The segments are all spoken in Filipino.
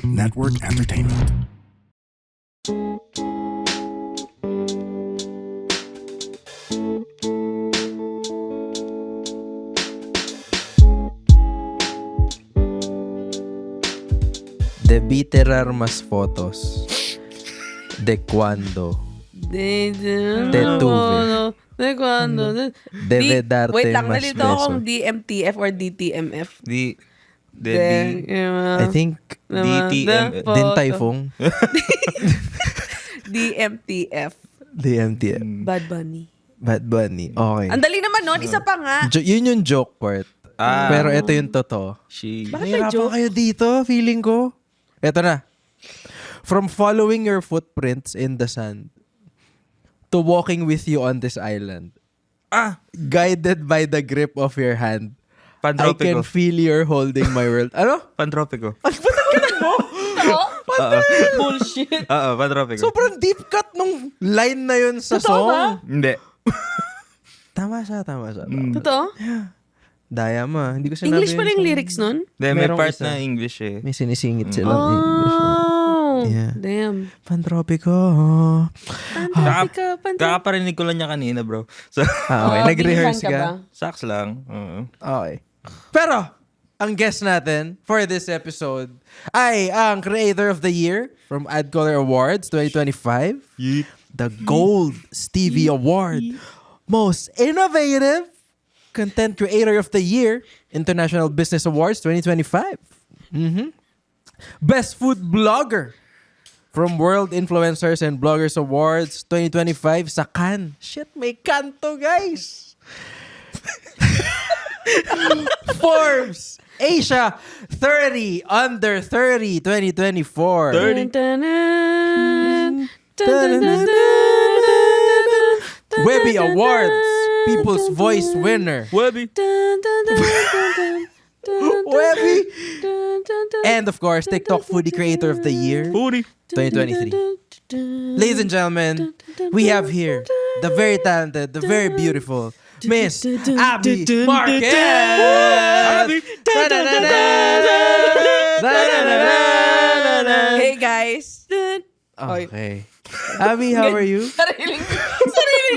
Network Entertainment. De biterar más fotos. De cuando. De tuve. De cuando. Debe darte Wait lang, mas nalito akong besos. DMTF or DTMF. I think Din Typhoon. DMTF. DMTF. Bad Bunny. Bad Bunny. Okay. Ang dali naman nun, isa pa nga. Yun yung joke part. Pero ito yung totoo. Bakit may Nahirapan joke? kayo dito, feeling ko. Ito na. From following your footprints in the sand to walking with you on this island, guided by the grip of your hand, I can Pantropico. feel you're holding my world. Ano? Pantropico. Bullshit. Oo, Pantropico. Sobrang deep cut nung line na yun sa Totoo song. ba? Hindi. Tama siya. Totoo? Dayama. Hindi ko sinabi English yun pala yung sa- lyrics nun? May Merong part isa. na English eh. May sinisingit silang English. Oh, Yeah. damn. Pantropico. Pantropico. Kakaparinig ko lang niya kanina, bro. So, Okay, nag-rehearse big fan ka? ba? sax lang. Oo. Okay. Pero, ang guest natin for this episode ay ang Creator of the Year from Ad Color Awards 2025. The Gold Stevie Award. Most Innovative Content Creator of the Year International Business Awards 2025. Best Food Blogger from World Influencers and Bloggers Awards 2025 sa Cannes. Shit, may kanto, guys! Forbes Asia 30 Under 30 2024. 30. Webby Awards People's Voice winner. Webby. Webby. And of course, TikTok Foodie Creator of the Year Puri. 2023. Ladies and gentlemen, we have here the very talented, the very beautiful Miss Abby Marquez. Abby. Hey guys. Okay. Abby, how are you? Sariling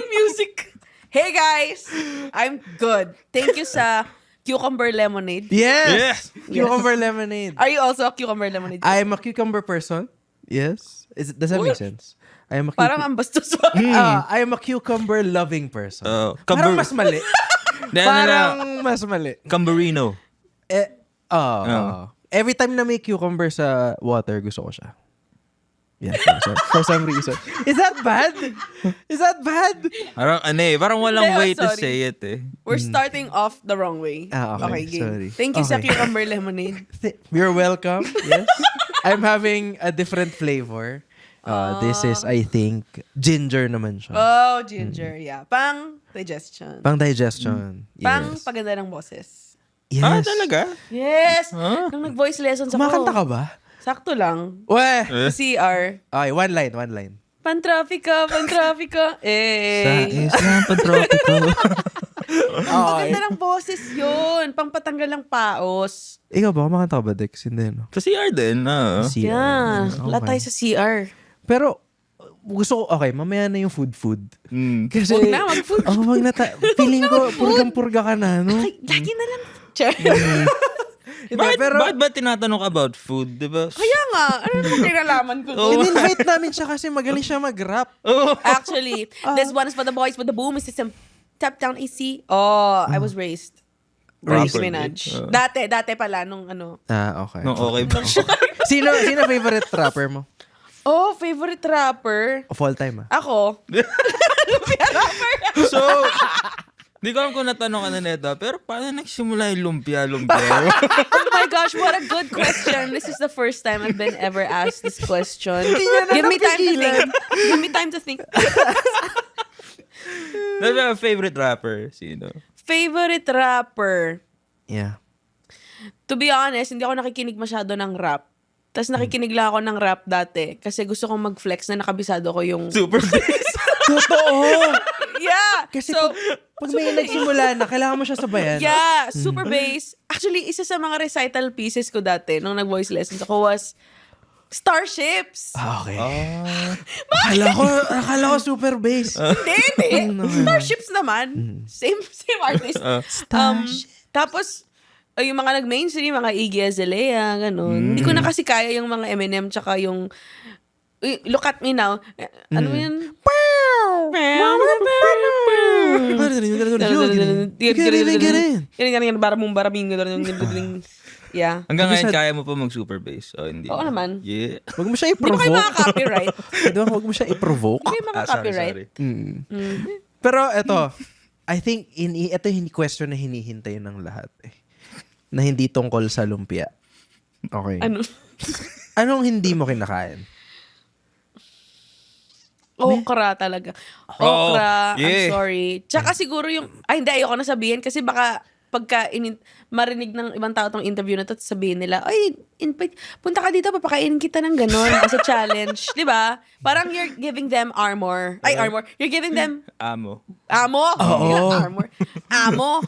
music. Hey guys. I'm good. Thank you sa cucumber lemonade. Yes. Cucumber lemonade. Are you also a cucumber lemonade? I am a cucumber person. Yes. Does that make sense? I am a Parang ang bastos. I am a cucumber loving person. Parang mas mali. Parang mas mali. Camberino. Every time na may cucumber sa water, gusto ko siya. Yeah, for some reason. Is that bad? Is that bad? Parang walang Hindi, way to sorry. say it eh. We're starting off the wrong way. Okay, game. sorry. Thank you sa Okay. cucumber lemonade. You're welcome. Yes. I'm having a different flavor. This is, I think, ginger naman siya. Oh, ginger. Yeah. Pang digestion. Pang digestion. Pang Yes. paganda ng boses. Yes. Talaga? Yes. Nung nag-voice lessons ako. Kumakanta ka ba? Sakto lang. Weh! Sa CR. Okay, one line. Pantrafika. Sa Eh. isang Pantropico. Maganda ng boses yun. Pang patanggal ng paos. Ikaw ba? Kumakanta ka ba, Dex? Hindi, no? Sa CR din. CR. Yeah. Okay. Wala tayo sa CR. Pero, gusto ko, okay, mamaya na yung food. Kasi, Huwag na, mag-food. wag na feeling ko, purgang-purga ka na, no? Ay, lagi na lang. Char. Hindi, Bakit ba tinatanong about food? Diba? Kaya nga. Ano naman kinalaman ko? in-invite namin siya kasi magaling siya mag-rap. Actually, this one is for the boys with the boom system. Tap down AC. Oh, I was raised. Nicki Properly. Minaj. Dati pala nung ano. Okay. No, okay ba? Sino favorite rapper mo? Oh, favorite rapper? Of all time, Ako. So, di ko alam kung natanong ka na nito, pero paano nagsimula yung lumpia? Oh my gosh, what a good question. This is the first time I've been ever asked this question. Give me time to think. Give me time to think. Favorite rapper? Sino? Favorite rapper? Yeah. To be honest, hindi ako nakikinig masyado ng rap. Tapos nakikinig lang ako ng rap dati kasi gusto kong mag-flex na nakabisado ko yung... Super bass. Totoo! Yeah! Kasi so, pag may nagsimula na, kailangan mo siya sabayan. yeah, super bass. Actually, isa sa mga recital pieces ko dati nung nag-voice lessons ako was Starships. Okay. Ah. Akala ko super bass. Hindi. Starships naman. Same artist. Tapos, yung mga nag-mainstream, mga Iggy Azalea, ganun. Hindi ko na kasi kaya yung mga Eminem tsaka yung Look at Me Now. Ano yun? Yeah. Hanggang ngayon, kaya mo pa mag-super bass? O, hindi. Oo naman. Yeah. Huwag mo siya Hindi ba kayo i-provoke. maka-copyright? Huwag mo siya i-provoke. Hindi kayo maka-copyright. Sorry. Pero eto, I think ito yung question na hinihintay ng lahat eh. Na hindi tungkol sa lumpia. Okay. Ano? Anong hindi mo kinakain? Okra talaga. Okra, yeah. I'm sorry. Tsaka siguro yung, hindi, ayoko na sabihin kasi baka pagka marinig ng ibang tao tong interview na to, sabihin nila, ay, punta ka dito, papakainin kita ng ganon as a challenge. Di ba? Parang you're giving them armor. Ay, armor. You're giving them Amo. amo. Oo. Armor. Amo.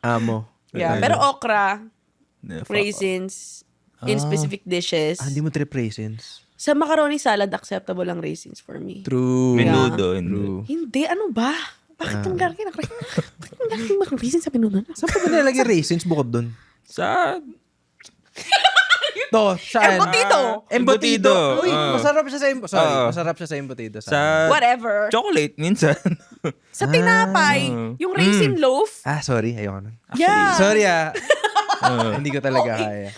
Amo. Yeah, pero okra, Fuck. raisins, in specific dishes. Hindi mo trip raisins. Sa macaroni salad, acceptable ang raisins for me. True. Menudo. True. Hindi, ano ba? Bakit ang lalaki ng raisins sa menudo? Saan pa ba nilagay raisins bukod dun? Sa... To, saan? Embutido. Embutido. Uy, Ah. masarap siya sa embutido. Ah. Masarap siya sa embutido. Sa... Whatever. Chocolate, minsan. Sa tinapay, yung raisin loaf. Sorry. Ayoko na. Yeah. Sorry Hindi ko talaga kaya.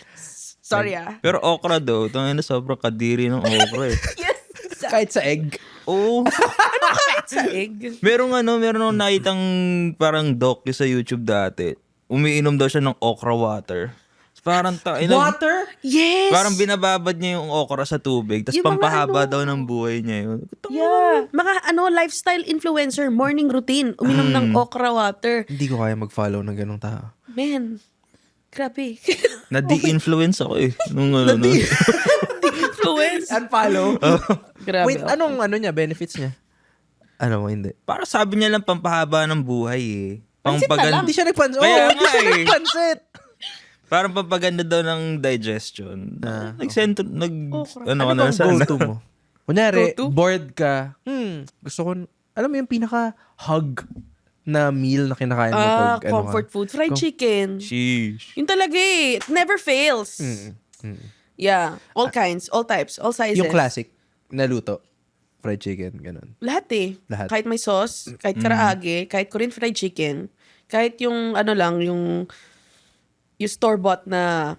Sorry Pero okra daw, tangina sobrang kadiri ng okra eh. Yes. Kahit sa egg. Oo. Kahit sa egg. meron akong nakitang parang doc sa YouTube dati. Umiinom daw siya ng okra water. Parang Water? Yes. Parang binababad niya yung okra sa tubig, tapos Yung mga pampahaba daw ng buhay niya yun. Yeah. Mga lifestyle influencer, morning routine, uminom ng okra water. Hindi ko kaya mag-follow ng ganong tao. Man. Grabe. Na-de-influence ako eh. Nung ano. Influence. Unfollow? Grabe. Wait, anong benefits niya? Ano mo, hindi? Para sabi niya lang pampahaba ng buhay eh. Pansit na lang. Hindi siya nagpansit. Kaya Hindi nga siya eh. nagpansit. Parang pampaganda daw ng digestion. Okra. Ano na bang sana. go-to mo? Kunyari, Go-to? bored ka. Gusto ko, alam mo yung pinaka-hug na meal na kinakain mo pag comfort food. Fried chicken. Sheesh. Yun talaga eh. It never fails. Yeah. All kinds, all types, all sizes. Yung classic na luto. Fried chicken, ganun. Lahat eh. Lahat. Kahit may sauce, kahit karaage, kahit Korean fried chicken, kahit yung yung store-bought na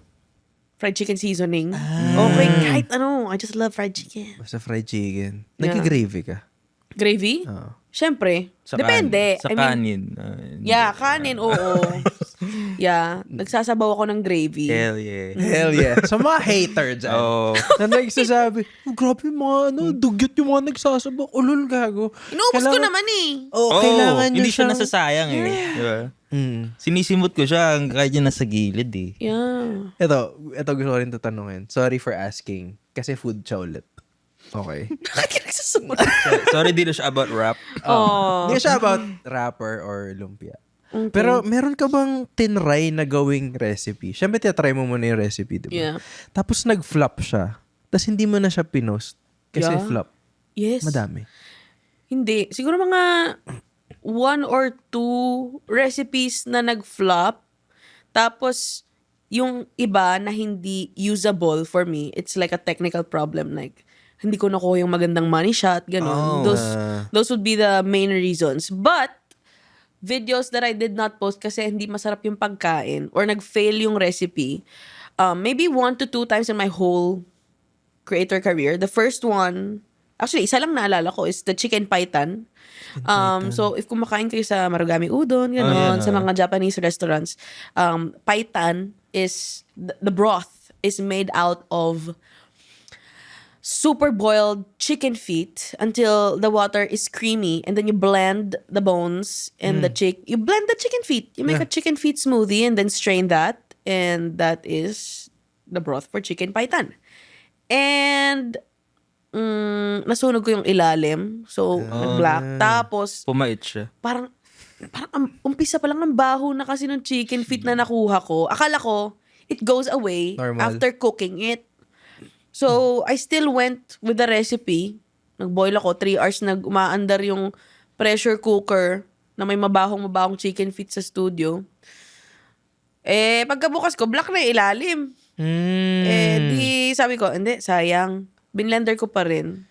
fried chicken seasoning. Okay, kahit I just love fried chicken. Basta fried chicken. Yeah. Nag-gravy ka. Gravy? Oo. Siyempre. Depende. Sa I mean, kanin. yeah, kanin, oo. Yeah, nagsasabaw ako ng gravy. Hell yeah. Hell yeah. Sa mga hater dyan. Oh. Na nagsasabi, grabe yung mga dugyot yung mga nagsasabak. Ulol, gago. Inuubos ko naman eh. Kailangan nyo hindi siya siyang- nasasayang eh. Diba? Sinisimot ko siya kahit yun nasa gilid eh. Yeah. Ito gusto ko rin tatanungin. Sorry for asking. Kasi food siya ulit. Okay. Bakit ka nagsasunod? Sorry, di na siya about rap. Oh. Hindi siya about rapper or lumpia. Pero meron ka bang tinry na gawing recipe? Siyempre, titry mo muna yung recipe, di ba? Yeah. Tapos nag-flop siya. Tapos hindi mo na siya pinost. Kasi Yeah. flop. Yes. Madami. Hindi. Siguro mga 1 or 2 recipes na nag-flop. Tapos, yung iba na hindi usable for me, it's like a technical problem. Like, hindi ko nakuha yung magandang money shot, ganun. Those would be the main reasons. But, videos that I did not post kasi hindi masarap yung pagkain or nag-fail yung recipe, maybe 1 to 2 times in my whole creator career. The first one, actually, isa lang naalala ko is the chicken python. So, if kumakain kayo sa Marugami Udon, gano'n, sa mga Japanese restaurants, python is, the broth is made out of super boiled chicken feet until the water is creamy, and then you blend the bones and you blend the chicken feet. You make a chicken feet smoothie and then strain that, and that is the broth for chicken python. And nasunog ko yung ilalim, so nag-black. Tapos Pumait siya. parang umpisa pa lang ang baho na kasi ng chicken feet na nakuha ko. Akala ko it goes away Normal. after cooking it. So, I still went with the recipe. Nag-boil ako, 3 hours umaandar yung pressure cooker na may mabahong chicken feet sa studio. Pagkabukas ko, black na yung ilalim. Di sabi ko, hindi, sayang. Binlender ko pa rin.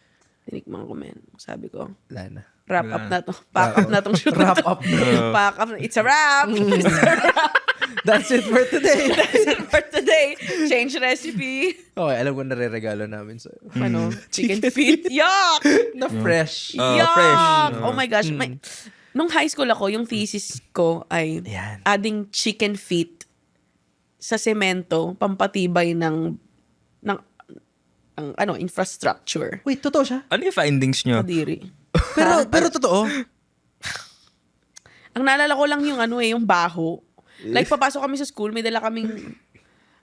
Tinikman ko, men. Sabi ko, Wala na. wrap up na to. Pack up na tong shoot. Wrap up na. Pack up. It's a wrap. It's a wrap. That's it for today. That's it for today. Change recipe. Okay, alam ko nare-regalo namin sa'yo. Ano? Chicken feet. Yuck! Na fresh. Yuck! fresh. Oh my gosh. Nung high school ako, yung thesis ko ay Yan. adding chicken feet sa semento, pampatibay ng infrastructure. Wait, totoo siya? Ano yung findings nyo? Kadiri. Pero totoo. Ang naalala ko lang yung baho. Like, papasok kami sa school, may dala kaming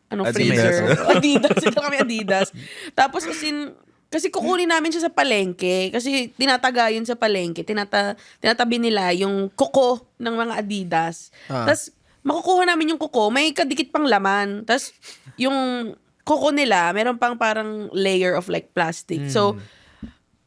Adidas. freezer. Adidas. Dala kami Adidas. Tapos, kasi kukunin namin siya sa palengke. Kasi tinataga yun sa palengke. Tinatabi nila yung kuko ng mga Adidas. Tapos, makukuha namin yung kuko, may kadikit pang laman. Tapos, yung kuko nila, meron pang parang layer of like plastic. So,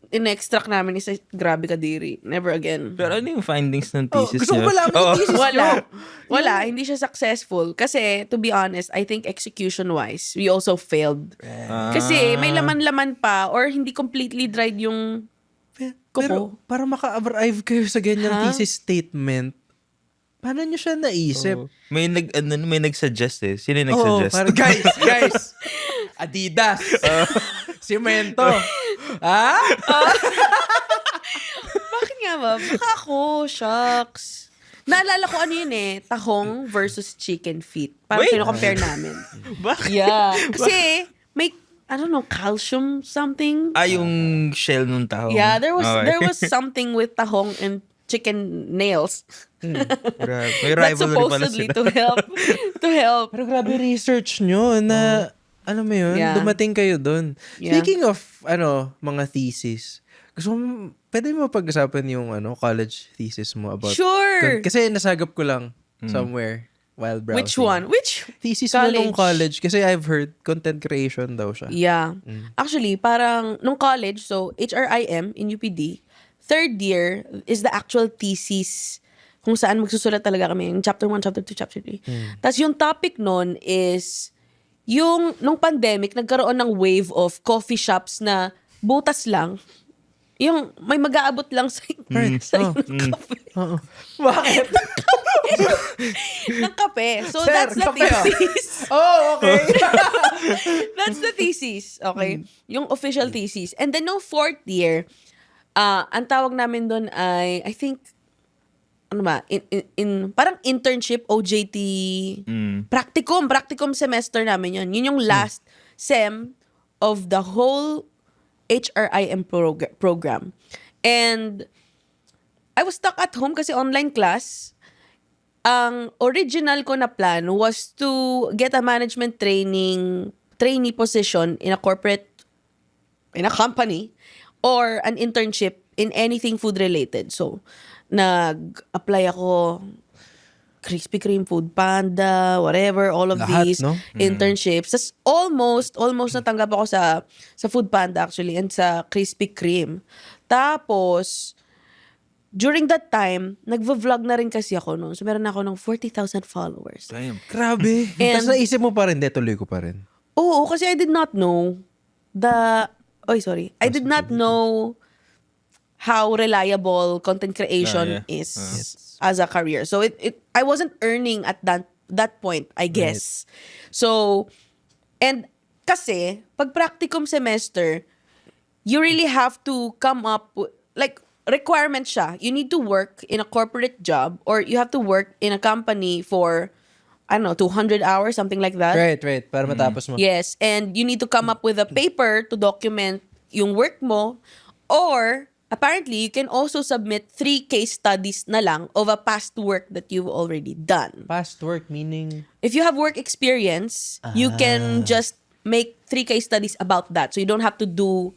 in-extract namin isa, grabe kadiri. Never again. Pero ano yung findings ng thesis gusto ko nyo? malaman yung thesis nyo. Wala, hindi siya successful. Kasi, to be honest, I think execution-wise, we also failed. Kasi may laman-laman pa or hindi completely dried yung Pero para maka-arrive kayo sa ganyang thesis statement, paano nyo siya naisip? May nag-suggest eh. Sino yung nag-suggest? Parang, guys, Adidas, Cemento. Bakit nga ba? Baka ako, shucks. Naalala ko ano yun tahong versus chicken feet. Parang Wait. kino-compare namin. Bakit? Yeah. Kasi may, I don't know, calcium something. Yung shell nung tao. Yeah, there Okay. was something with tahong and chicken nails. Grabe. May That's rivalry pala supposedly sila. to help. Pero grabe research nyo na, alam mo yun, Yeah. dumating kayo dun. Yeah. Speaking of, mga thesis, gusto mo, pwede mo pag-usapan yung, college thesis mo about... Sure. Kasi nasagap ko lang somewhere while browsing. Which one? Which Thesis mo nung college. Kasi I've heard content creation daw siya. Yeah. Actually, parang nung college, so HRIM in UPD, third year is the actual thesis kung saan magsusulat talaga kami yung chapter 1, chapter 2, chapter 3. Tapos yung topic nun is nung pandemic, nagkaroon ng wave of coffee shops na butas lang. Yung may mag-aabot lang sa ng kape. Bakit? ng kape. So Sir, that's the kape, thesis. Oh, okay. That's the thesis. Okay? Yung official thesis. And then no fourth year, ang tawag namin doon ay, I think, parang internship, OJT, practicum semester namin yun. Yun yung last sem of the whole HRIM program. And I was stuck at home kasi online class. Ang original ko na plan was to get a management trainee position in a company or an internship in anything food related. So, nag-apply ako Krispy Kreme, Food Panda, whatever, all of Lahat, these no? internships. Tas almost natanggap ako sa Food Panda actually and sa Krispy Kreme. Tapos, during that time, nagvo-vlog na rin kasi ako noon. So, meron ako ng 40,000 followers. Damn. Grabe. And- Tapos naisip mo pa rin, tuloy ko pa rin. Oo, kasi I did not know I did not know how reliable content creation is as a career. So I wasn't earning at that point, I guess. Right. So, and kasi pag practicum semester, you really have to come up with, like, requirement siya. You need to work in a corporate job or you have to work in a company for, I don't know, 200 hours, something like that. Right. Para matapos mo. Yes, and you need to come up with a paper to document yung work mo, or apparently you can also submit 3 case studies na lang of a past work that you've already done. Past work meaning... If you have work experience, you can just make 3 case studies about that. So you don't have to do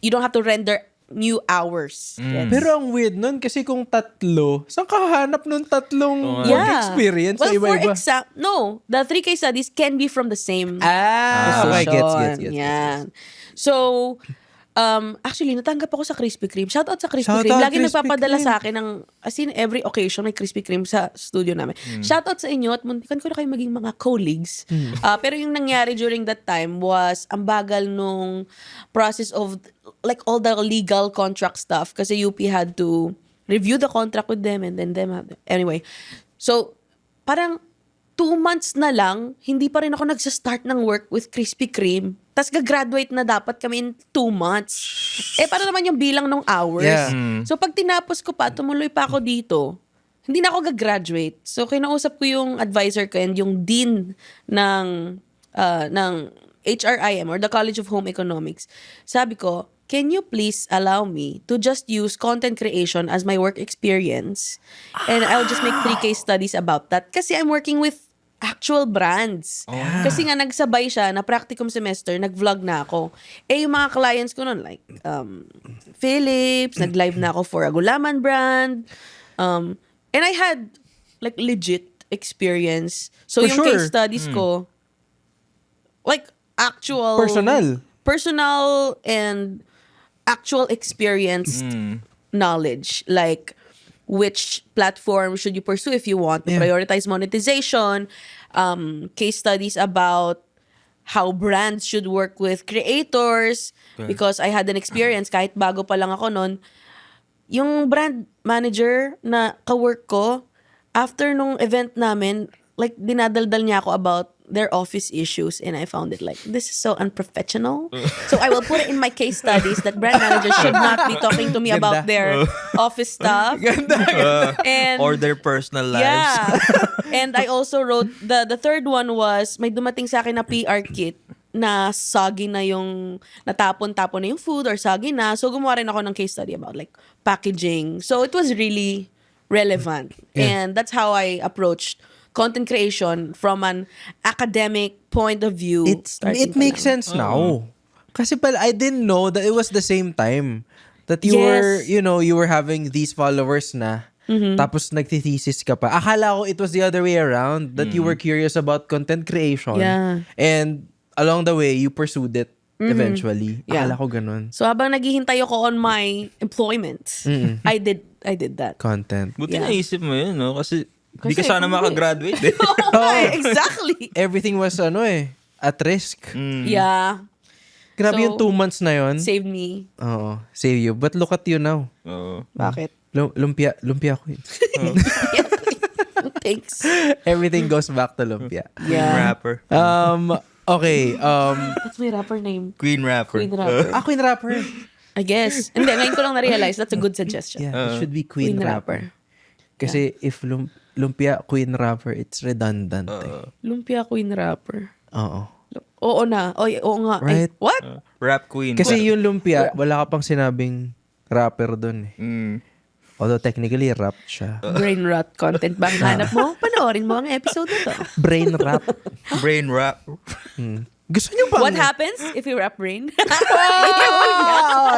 you don't have to render new hours. Gets? Pero ang weird nun, kasi kung tatlo, saan ka hahanap nung tatlong work experience Well, sa iba-iba? no, the 3 case studies can be from the same Okay, position. gets. Yan. So, actually, natanggap ako sa Krispy Kreme. Shoutout sa Krispy Shoutout, Kreme. Lagi Krispy nagpapadala Kreme. sa akin ng, as in every occasion, may Krispy Kreme sa studio namin. Shoutout sa inyo at muntikan ko na kayo maging mga colleagues. Pero yung nangyari during that time was, ang bagal nung process of, like, all the legal contract stuff kasi UP had to review the contract with them and then anyway. So, parang 2 months na lang, hindi pa rin ako nagsa-start ng work with Krispy Kreme. Tapos gagraduate na dapat kami in 2 months. Paano naman yung bilang ng hours? Yeah. So pag tinapos ko pa, tumuloy pa ako dito, hindi na ako gagraduate. So kinausap ko yung advisor ko and yung dean ng HRIM or the College of Home Economics. Sabi ko, can you please allow me to just use content creation as my work experience? And I'll just make 3 case studies about that. Kasi I'm working with actual brands. Kasi nga nagsabay siya na practicum semester, nag-vlog na ako. Yung mga clients ko nun, like Philips, nag-live na ako for a Gulaman brand. And I had like legit experience. So For yung sure. case studies ko, like actual personal and actual experienced knowledge, like which platform should you pursue if you want to prioritize monetization, case studies about how brands should work with creators, because I had an experience kahit bago pa lang ako nun, yung brand manager na kawork ko, after nung event namin, like dinadaldal niya ako about their office issues, and I found it like, this is so unprofessional. So I will put it in my case studies that brand managers should not be talking to me about their office stuff. And Or their personal lives. yeah. And I also wrote, the third one was, may dumating sa akin na PR kit na soggy na yung, natapon-tapon na yung food or soggy na. So gumawa rin ako ng case study about like packaging. So it was really relevant. And that's how I approached content creation from an academic point of view. It makes sense now. Kasi pala, I didn't know that it was the same time that you were, you were having these followers na. Tapos nagtithesis ka pa. Akala ko it was the other way around, that you were curious about content creation. Yeah. And along the way, you pursued it eventually. Yeah. Akala ko ganun. So habang naghihintay ako on my employment, I did that. Content. Buti Yeah. naisip mo yun, no? Kasi di ka Kasi sana kung makagraduate eh. Exactly. Everything was at risk. Yeah. Grabe So, yung 2 months na yun. Saved me. Oo, save you. But look at you now. Oo. Bakit? Lumpia queen. Thanks. Everything goes back to lumpia. Yeah. Rapper. Okay. That's my rapper name. Queen rapper. Queen rapper. Queen rapper. I guess. Hindi, ngayon ko lang na-realize. That's a good suggestion. Yeah, it should be queen, Queen rapper. rapper. Kasi if lumpia queen rapper, it's redundant. Lumpia queen rapper. Oo. Oo na. Oo nga. Right? Ay, what? Rap queen. Kasi yung lumpia, wala ka pang sinabing rapper dun eh. Although technically, rap siya. Brain rot content ba ang hanap mo? Panoorin mo ang episode na to. Brain rap. Brain rap. Gusto niyo ba? What happens if you rap brain?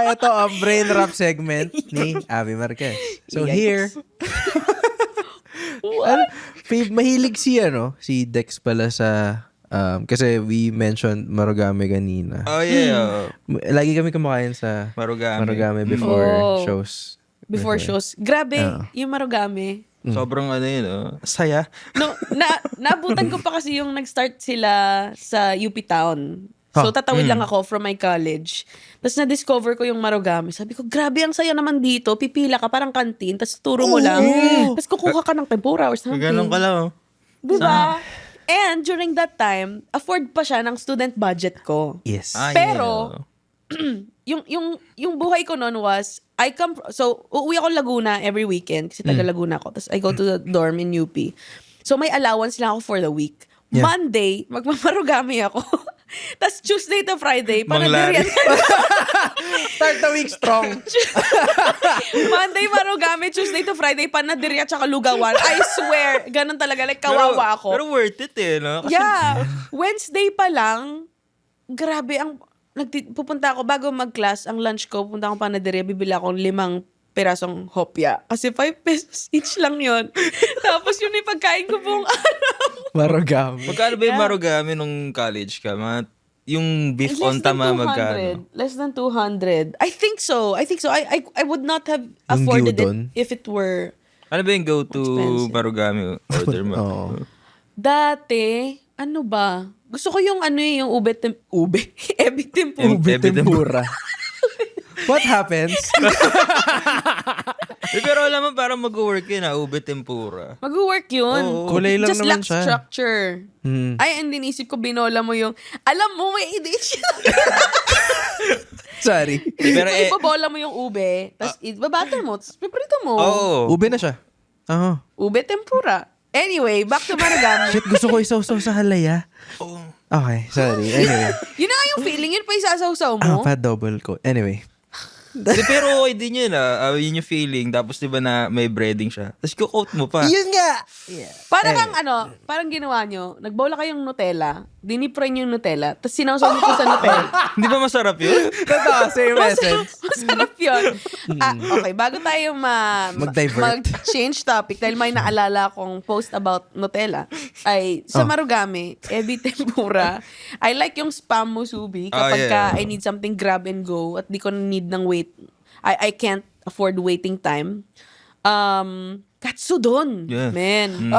Ito ang brain rap segment ni Abby Marquez. So Yikes. here, mahilig si Dex pala sa, kasi we mentioned Marugame kanina. Oh yeah. Lagi kami kumakain sa Marugame. before shows. Before shows. Grabe, yung Marugame. Sobrang ano yun, saya. No, nabutan ko pa kasi yung nag-start sila sa UP Town. So, tatawid lang ako from my college. Tapos na-discover ko yung Marugame. Sabi ko, grabe ang saya naman dito. Pipila ka, parang kantin. Tapos turo mo lang. Tapos kukuha ka ng tempura or something. Ganun ka lang. Diba? And during that time, afford pa siya ng student budget ko. Yes. Pero, yung buhay ko noon was, uuwi ako Laguna every weekend kasi taga Laguna ako. Tapos I go to the dorm in UP. So may allowance lang ako for the week. Yeah. Monday, magmamarugami ako. Tapos Tuesday to Friday, Manglari. panadirian. Start the week strong. Monday marugami, Tuesday to Friday, panadirian tsaka lugawan. I swear, ganun talaga. Like, kawawa ako. Pero worth it eh, no? Kasi, Yeah. Wednesday pa lang, grabe ang pupunta ako, bago mag-class, ang lunch ko, pupunta akong panaderia, bibili akong 5 pirasong hopya. Kasi 5 pesos each lang yon. Tapos yun yung pagkain ko buong araw. Marugami. Magkano ba yung marugami nung college ka? Yung beef on tama magkano? Less than 200. I think so. I would not have afforded gyudon? it if it were Ano ba yung go-to expensive. marugami order mo? Oo. dati. Ano ba? Gusto ko yung yung ube. Ebi tempura. Ube tempura. What happens? Pero alam mo, parang mag-work yun ube tempura. Mag-work yun. Oo. Kulay lang Just naman lack siya. structure. Ay, hindi nisip ko binola mo yung, alam mo, may edition. Sorry. Pero Ibabola mo yung ube, tapos ibabatter mo, tapos piprito mo. Oo. Ube na siya. Oo. Ube tempura. Anyway, back to marugami. Shit, gusto ko isaw-saw sa halaya. Okay, sorry. Anyway. Yun na nga yung feeling, yun pa isasaw-saw mo. Pa-double ko. Anyway. Pero okay din yun yun yung feeling. Tapos diba na may breading siya. Tapos coat mo pa. Yun nga! Yeah. Parang parang ginawa nyo, nagbola kayong Nutella, dinipray nyo yung Nutella, tapos sinawsaw nyo po sa Nutella. Hindi ba masarap yun? Totoo, same essence. Masarap yun. Okay, bago tayo Mag-divert. mag-change topic, dahil may naalala akong post about Nutella, ay sa marugami, ebi tempura, I like yung spam musubi kapag yeah. I need something grab and go at di ko need ng wait. I can't afford waiting time. Katsudon. Yeah. Man.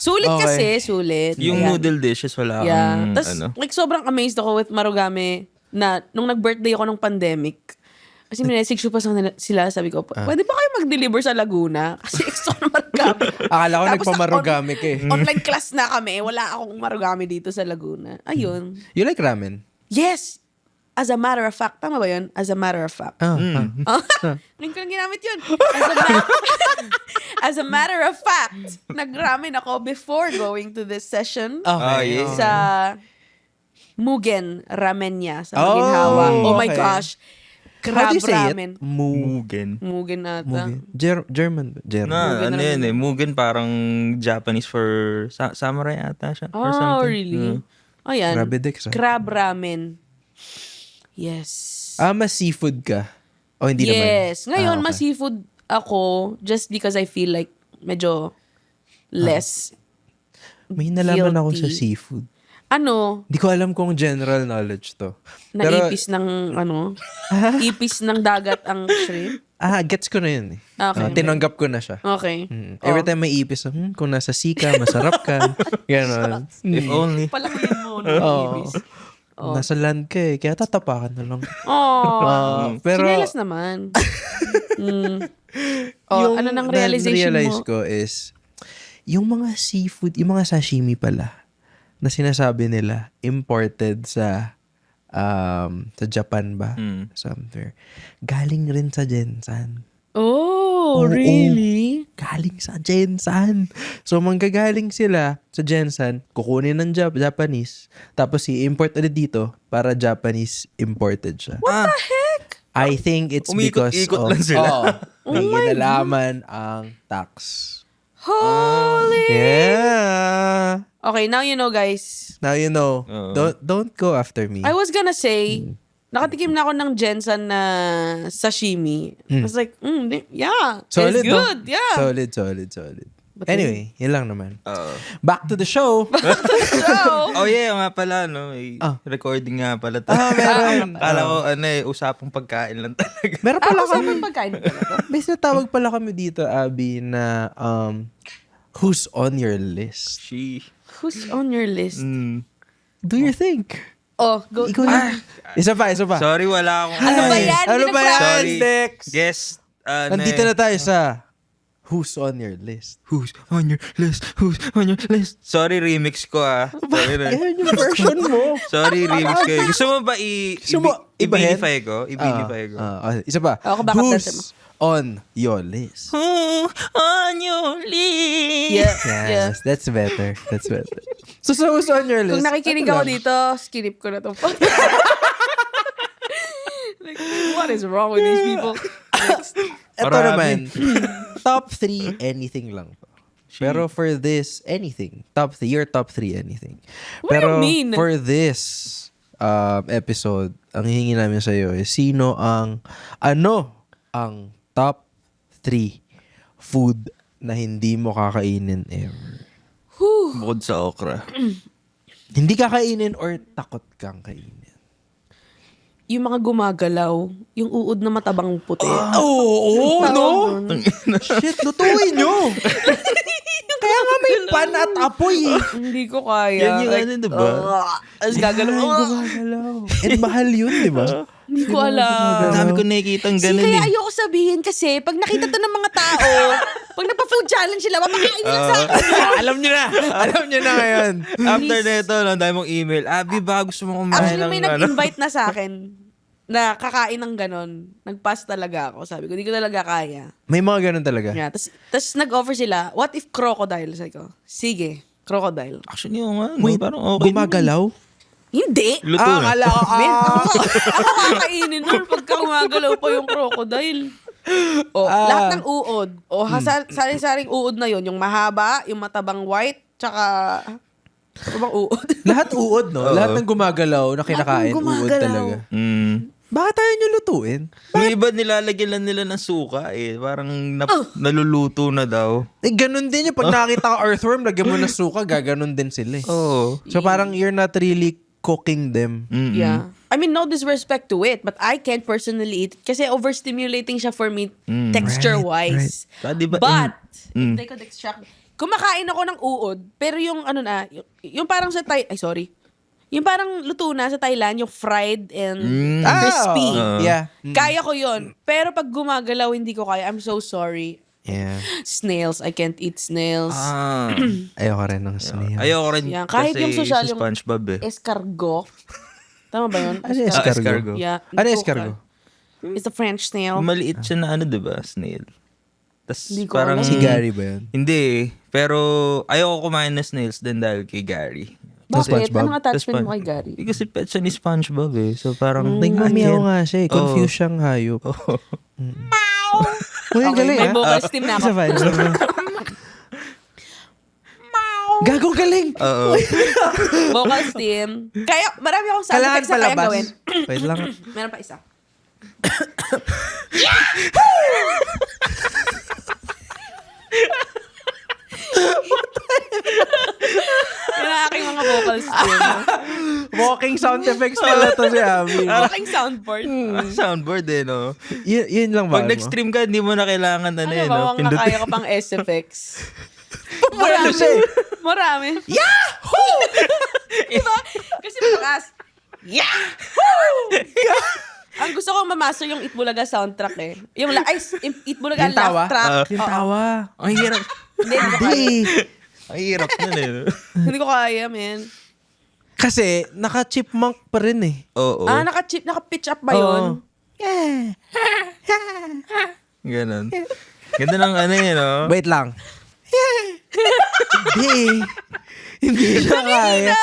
Sulit Okay. kasi, sulit. Yung Ayan. noodle dishes wala Yeah. kang Tapos, like, sobrang amazed ako with marugami na nung nag-birthday ako ng pandemic, kasi minessage ko pa sila, sabi ko, pwede ba kayo mag-deliver sa Laguna? Kasi extra na marugami. Akala ko Tapos nagpamarugami ka eh. Online class na kami, wala akong marugami dito sa Laguna. Ayun. You like ramen? Yes! As a matter of fact. Tama ba yun? As a matter of fact. Ngayon ko lang ginamit yun. As a matter of fact, nagramen ako before going to this session. Okay. yeah. Sa Mugen Ramenya sa Maginhawa. Oh my okay. gosh. How do Crab you say ramen. it? Mugen. Mugen ata. Mugen. German. Ano yun Mugen parang Japanese for samurai ata siya. or Oh, something. really? Ayan. Grabedex, Crab ramen. Yes. Mas seafood ka? O hindi naman? Yes. Ngayon, okay. mas seafood ako just because I feel like medyo less May nalaman ako sa guilty. seafood. Ano? Hindi ko alam kung general knowledge to. Naipis ng ipis ng dagat ang shrimp. Gets ko na yun eh. Okay. Tinanggap ko na siya. Okay. Every time may ipis, kung nasa sea ka, masarap ka. Gano'n. If only. Palakihin mo ng ipis. Nasa land ka eh, kaya tatapakan na lang. Pero, Sinelas naman. Ano nang realization na-realize mo? ko is, yung mga seafood, yung mga sashimi pala, na sinasabi nila, imported sa Japan ba? Somewhere. Galing rin sa Gensan. Oh, Oo. really? Galing sa Gensan. So, manggagaling sila sa Gensan, kukunin ng Japanese, tapos i-import ulit dito para Japanese imported siya. What the heck? I think it's because Umikot-ikot lang sila. may kinalaman ang tax. Holy! Yeah. Okay, now you know, guys. Now you know. Don't go after me. I was gonna say, nakatikim na ako ng Jensen na sashimi. I was like, yeah, Solid, it's good. no? Yeah. Solid. But Anyway, yun lang naman. Back to the show. So, Nga pala, no? May recording nga pala. Meron. Kala ko, usapang pagkain lang talaga. Meron pala ako kami. sa pagkain ko na to. May natawag pala kami dito, Abby, na who's on your list? Who's on your list? Do you think? Oh, go. Ikaw na. Isa pa. Sorry, wala akong... Ano ba yan? Ano Hindi ba na yan, Sorry. Dex? Guess. Nandito na tayo sa who's on your list. Who's on your list? Who's on your list? Sorry, remix ko Sorry, Ayan yung version mo. Sorry, remix ko. Gusto mo ba Gusto mo ibahin? i-binify ko? I-binify ko. Isa pa. Ako, baka dancer mo. Who's on your list? Who on your list? Yeah. Yes, that's better. So who's on your list? Kung nakikinig Ano ako lang? dito, skip ko na to. Like, what is wrong with these people? Next. Ito Marami. naman, top 3 anything lang. Pero for this, anything. Your top 3 anything. What do you Pero mean? for this, episode, ang hihingi namin sa iyo is ang top 3 food na hindi mo kakainin ever. Bukod sa okra. Hindi kakainin or takot kang kainin. Yung mga gumagalaw, yung uod na matabang puti. Oo, no? Shit, lutuin nyo! Kaya nga may pan at apoy eh. Hindi ko kaya. Yan yung ano, diba? As gagalaw. Gumagalaw. And mahal yun, di ba? Hindi ko alam. Dami ko nakikita ang ganun Kaya eh. ayoko sabihin kasi pag nakita to ng mga tao, pag napa-food challenge sila, mapakain nila sa akin. Alam nyo na. Alam nyo na ngayon. After nito, dami mong email. Abi ba, gusto mo kumain Actually, ng may nag-invite na sa akin na kakain ng ganon. Nag-pass talaga ako. Sabi ko, hindi ko talaga kaya. May mga ganun talaga. Yeah. Tapos nag-offer sila, what if crocodile? Sabi ko, sige, crocodile. Actually, yung ano, Wait, parang okay. gumagalaw? Hindi. Luto na. Akala ko, Men, ako kakainin nun pagka gumagalaw pa yung crocodile. Lahat ng uod. Sari-saring uod na yon. Yung mahaba, yung matabang white, tsaka... Ano bang uod? Lahat uod, no? Lahat ng gumagalaw na kinakain, uod gumagalaw. talaga. Mm. Bakit tayo nyo lutuin? Yung iba nilalagyan lang nila ng suka eh. Parang naluluto na daw. Eh, ganun din yung pag nakita ka earthworm, lagyan mo ng suka, gaganon din sila eh. Oo. So parang you're not really cooking them. Mm-mm. Yeah. I mean, no disrespect to it, but I can't personally eat it kasi overstimulating siya for me texture-wise. Right. Diba, But, if they could extract... Kumakain ako ng uod, pero yung ano na, yung parang sa yung parang luto na sa Thailand, yung fried and crispy. Yeah. Kaya ko yun. Pero pag gumagalaw, hindi ko kaya. I'm so sorry. Yeah. Snails. I can't eat snails. Ayoko rin ng snail. Ayoko rin Yan. Kahit kasi yung social, sa yung SpongeBob eh. Escargot. Tama ba yun? Ano yung escargot? escargot. Yeah. Ano Hindi ko escargot? kaya. It's a French snail. Maliit siya na ano, diba? Snail. Tas Hindi ko parang... alam. Si Gary ba yun? Hindi eh. Pero ayoko kumain na snails din dahil kay Gary. Bakit? SpongeBob? Anong attachment mo kay Gary? Kasi pet siya ni SpongeBob eh. So parang... Nagmamiyaw nga siya eh. Confused Oh. siyang hayop. Uy, ang Okay, galing may ah. vocal steam na ako. Isa pa, isa pa. Gagong galing! Oo. Vocal steam. Kaya, marami akong sound Kailangan effects na kayang palabas. gawin. Wait lang. Meron pa isa. Yan ang aking mga vocal steam. Walking sound effects pala to si Abby. Aking soundboard. Soundboard eh, no? Yun lang ba? Pag nag-stream ka, hindi mo na kailangan ano Ano eh, ba, no? mga kaya ko pang SFX. Marami. Marami. Yahoo! Diba? Kasi malakas. Yahoo! Ang gusto kong mamaster yung Itbulaga soundtrack eh. Yung Itbulaga Yung tawa? laugh track. Yung tawa. Ang hirap. Hindi ko kaya. Hindi. Ang hirap nun eh. no? Hindi ko kaya, man. Kasi, naka-chipmunk pa rin eh. Oo. Naka-pitch up ba yun? Ganon. Ganda ng ano eh, no? Wait lang. Hindi. Hindi siya kaya.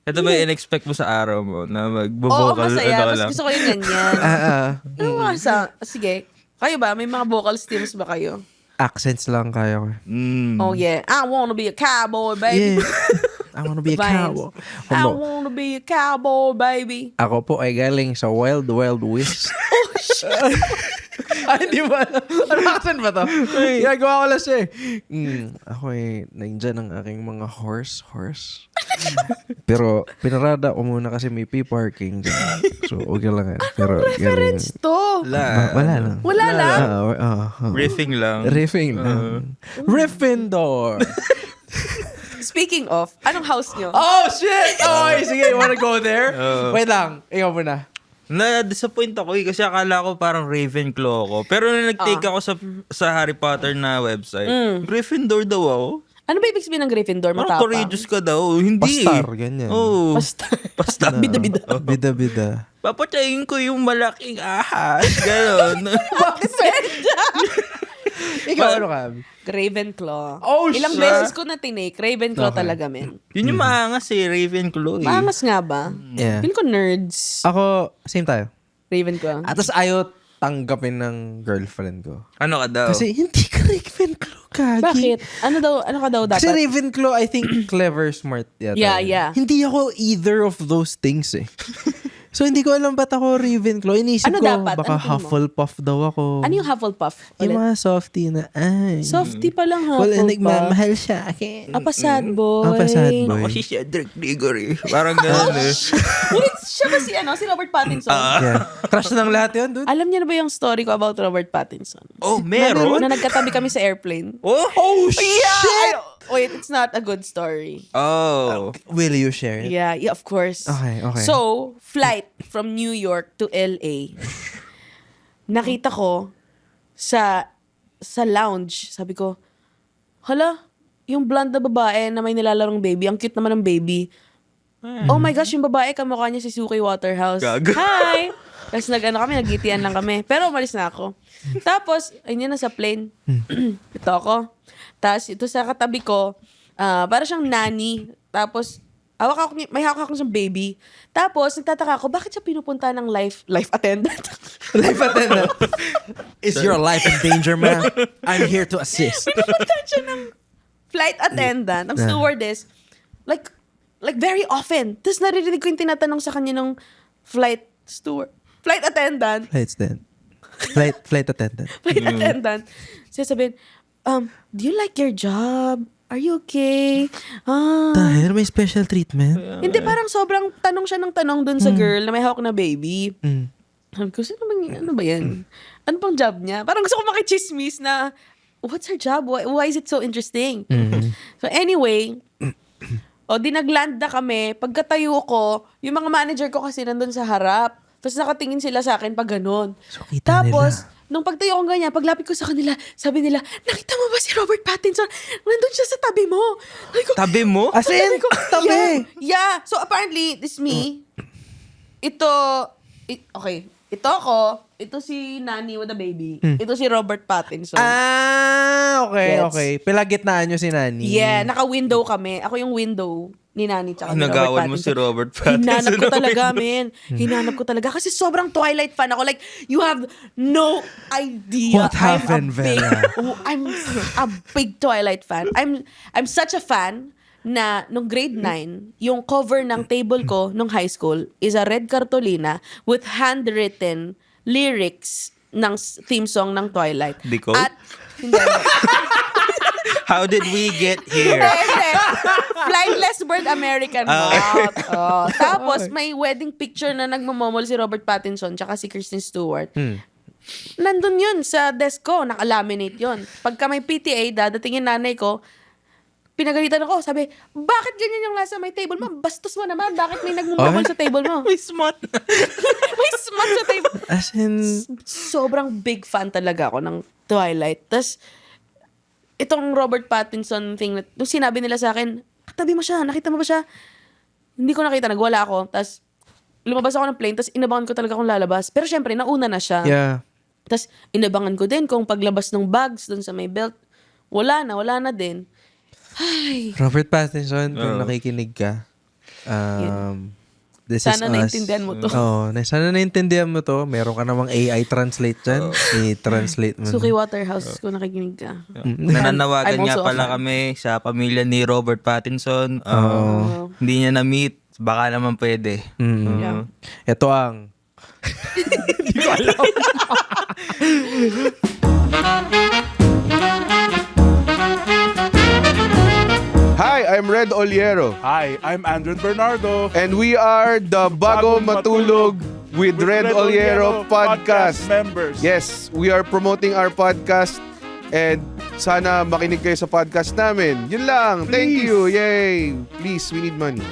Ito ba yung in-expect mo sa araw mo na Oo, mag-vocal? masaya. ano Mas lang? gusto ko yung ganyan. Ano mga sige. Kayo ba? May mga vocal steams ba kayo? Accents lang kaya ko. Mm. Oh yeah. I wanna be a cowboy, baby. Yeah. I wanna be a Vines. cowboy. I Ano? wanna be a cowboy, baby. Ako po ay galing sa Wild Wild West. Ay, hindi ba? Ano accent ba to? Ginagawa ko lang siya eh. Ako ay nandiyan ang aking mga horse. Pero pinarada ko muna kasi may parking dyan. So, okay lang yan. Pero, Reference to. wala lang. Wala lang. Riffing lang. Riffing lang. Riffindor. Speaking of, anong house nyo? Oh, shit! Okay, sige, you wanna go there? Wait lang, ikaw muna. Na-disappoint ako eh kasi akala ko parang Ravenclaw ako. Pero nung nag-take ako sa Harry Potter na website, Gryffindor daw ako. Ano ba ibig sabihin ng Gryffindor? Parang Matapang? courageous ka daw. Hindi Pastar, eh. ganyan. Oo. Pastar. Bida-bida. Bida-bida. Papatayin ko yung malaking ahas. Ganon. Ikaw, ano ka? Ravenclaw. Oh, Ilang shit. beses ko na tinake. Ravenclaw talaga, men. Yun yung maangas eh, Ravenclaw eh. Maangas nga ba? Yeah. Feel ko nerds. Ako, same tayo. Ravenclaw. At tapos ayaw tanggapin ng girlfriend ko. Ano ka daw? Kasi hindi ka Ravenclaw, kagi. Bakit? Ano ka daw dapat? Kasi Ravenclaw, I think, clever, smart yata. Yeah. Hindi ako either of those things eh. So, hindi ko alam ba't ako Ravenclaw. Inisip Ano ko, dapat? baka Ano tingin mo? Hufflepuff daw ako. Ano yung Hufflepuff? Yung Ulit? mga softie na, ay. Softy pa lang Well, Hufflepuff. nagmamahal siya. Okay. Apa sad boy. Apa sad boy. Ako si Cedric Diggory. Parang gano'n eh. Wait, siya ba si Robert Pattinson? Yeah. Crush ng lahat yun, dude. Alam niyo na ba yung story ko about Robert Pattinson? Oh, meron? Na nagkatabi kami sa airplane. Oh, Yeah! Wait, it's not a good story. Oh. Will you share it? Yeah, of course. Okay. So, flight from New York to LA. Nakita ko sa lounge, sabi ko, hala, yung blonde na babae na may nilalarong baby, ang cute naman ng baby. Oh my gosh, yung babae, kamukha niya si Suki Waterhouse. Gago. Hi! Tapos naggitian lang kami. Pero umalis na ako. Tapos, ayun na sa plane. Ito ako. Tapos, ito sa katabi ko, para siyang nanny. Tapos, may hawak ako sa baby. Tapos, nagtataka ako, bakit siya pinupunta ng life attendant? Life attendant. Is your life in danger, man? I'm here to assist. Pinupunta siya ng flight attendant, ang stewardess, like very often. Tapos naririnig ko yung tinatanong sa kanya ng flight attendant. Flight attendant. Flight attendant. Siya sabihin, do you like your job? Are you okay? Dahil may special treatment. Hindi, parang sobrang tanong siya ng tanong dun sa girl na may hawak na baby. Sabi ko, ano ba yan? Ano pang job niya? Parang gusto ko makichismis na, what's her job? Why is it so interesting? So anyway, di nag-land na kami. Pagkatayo ko, yung mga manager ko kasi nandun sa harap. Tapos nakatingin sila sa akin pag ganun. So, kita Tapos, nila. nung pagtayo ko ganyan, paglapit ko sa kanila, sabi nila, nakita mo ba si Robert Pattinson? Nandun siya sa tabi mo. Sabi ko, Tabi mo? As in, tabi. yeah. So apparently, this me. Okay. Ito ako. Ito si Nani with a baby. Ito si Robert Pattinson. Okay. Gets? Pilagitnaan nyo si Nani. Yeah, naka-window kami. Ako yung window ni Nani tsaka ni Robert Nagawan mo Pattinson. si Robert Pattinson. Hinanap ko talaga, men. Hinanap ko talaga. Kasi sobrang Twilight fan ako. Like, you have no idea. What happened, Vera? I'm a big Twilight fan. I'm such a fan na nung grade 9, yung cover ng table ko nung high school is a red cartolina with handwritten lyrics ng theme song ng Twilight. Di ko? At, hindi. How did we get here? Hindi. Flightless Bird American Mouth. Oh. Tapos, may wedding picture na nagmamomol si Robert Pattinson tsaka si Kristen Stewart. Nandun yun sa desk ko. Naka-laminate yun. Pagka may PTA, dadatingin nanay ko, pinagalitan ako. Sabi, bakit ganyan yung nasa may table mo? Bastos mo naman. Bakit may nagmumomol sa table mo? May smart. May smart sa table. As in, Sobrang big fan talaga ako ng Twilight. Tapos, itong Robert Pattinson thing, nung sinabi nila sa akin, katabi mo siya, nakita mo ba siya? Hindi ko nakita, nagwala ako. Tapos, lumabas ako ng plane, tapos inabangan ko talaga kung lalabas. Pero syempre, nauna na siya. yeah. Tapos, inabangan ko din kung paglabas ng bags dun sa may belt, wala na din. Ay, Robert Pattinson, kung nakikinig ka, this sana is us. naintindihan mo to. Sana naintindihan mo to. Meron ka namang AI translate dyan. I-translate mo. Suki Waterhouse, kung nakikinig ka. Nananawagan I'm nga also a pala fan. kami sa pamilya ni Robert Pattinson. Hindi niya na-meet. Baka naman pwede. Yeah. Ito ang... Hi, I'm Red Oliero. Hi, I'm Andren Bernardo. And we are the Bago Matulog with Red Oliero podcast. members. Yes, we are promoting our podcast and sana makinig kayo sa podcast namin. Yun lang. Thank Please. you. Yay. Please, we need money.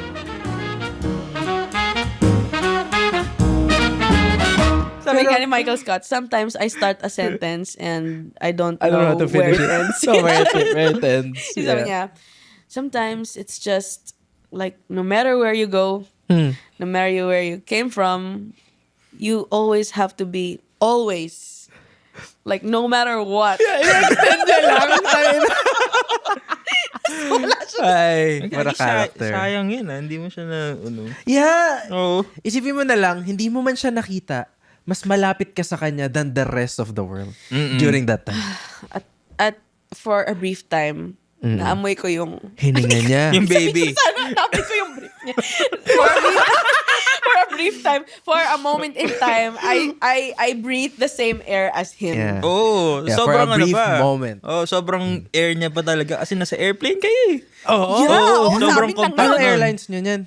Sabi nga ni Michael Scott, sometimes I start a sentence and I don't I don't know know how to where finish it it. ends. So, where it ends. Sabi niya, sometimes it's just like no matter where you go, no matter where you came from, you always have to be always like no matter what. I-extend niya lang. Ay, what a character. Sayang yun Hindi mo siya na, Yeah. Oo. Isipin mo na lang, hindi mo man siya nakita, mas malapit ka sa kanya than the rest of the world during that time. At for a brief time, naamoy ko yung... Hininga niya. Yung baby. Sana naamoy ko yung brief niya. For a brief time, for a moment in time, I breathe the same air as him. Yeah. Oh, Yeah, sobrang for a brief ano ba? moment. Oh, sobrang air niya pa talaga kasi nasa airplane kayo eh. Oo. Yeah, Oo, sabi sobrang ng compact Anong ganun. airlines niyo niyan?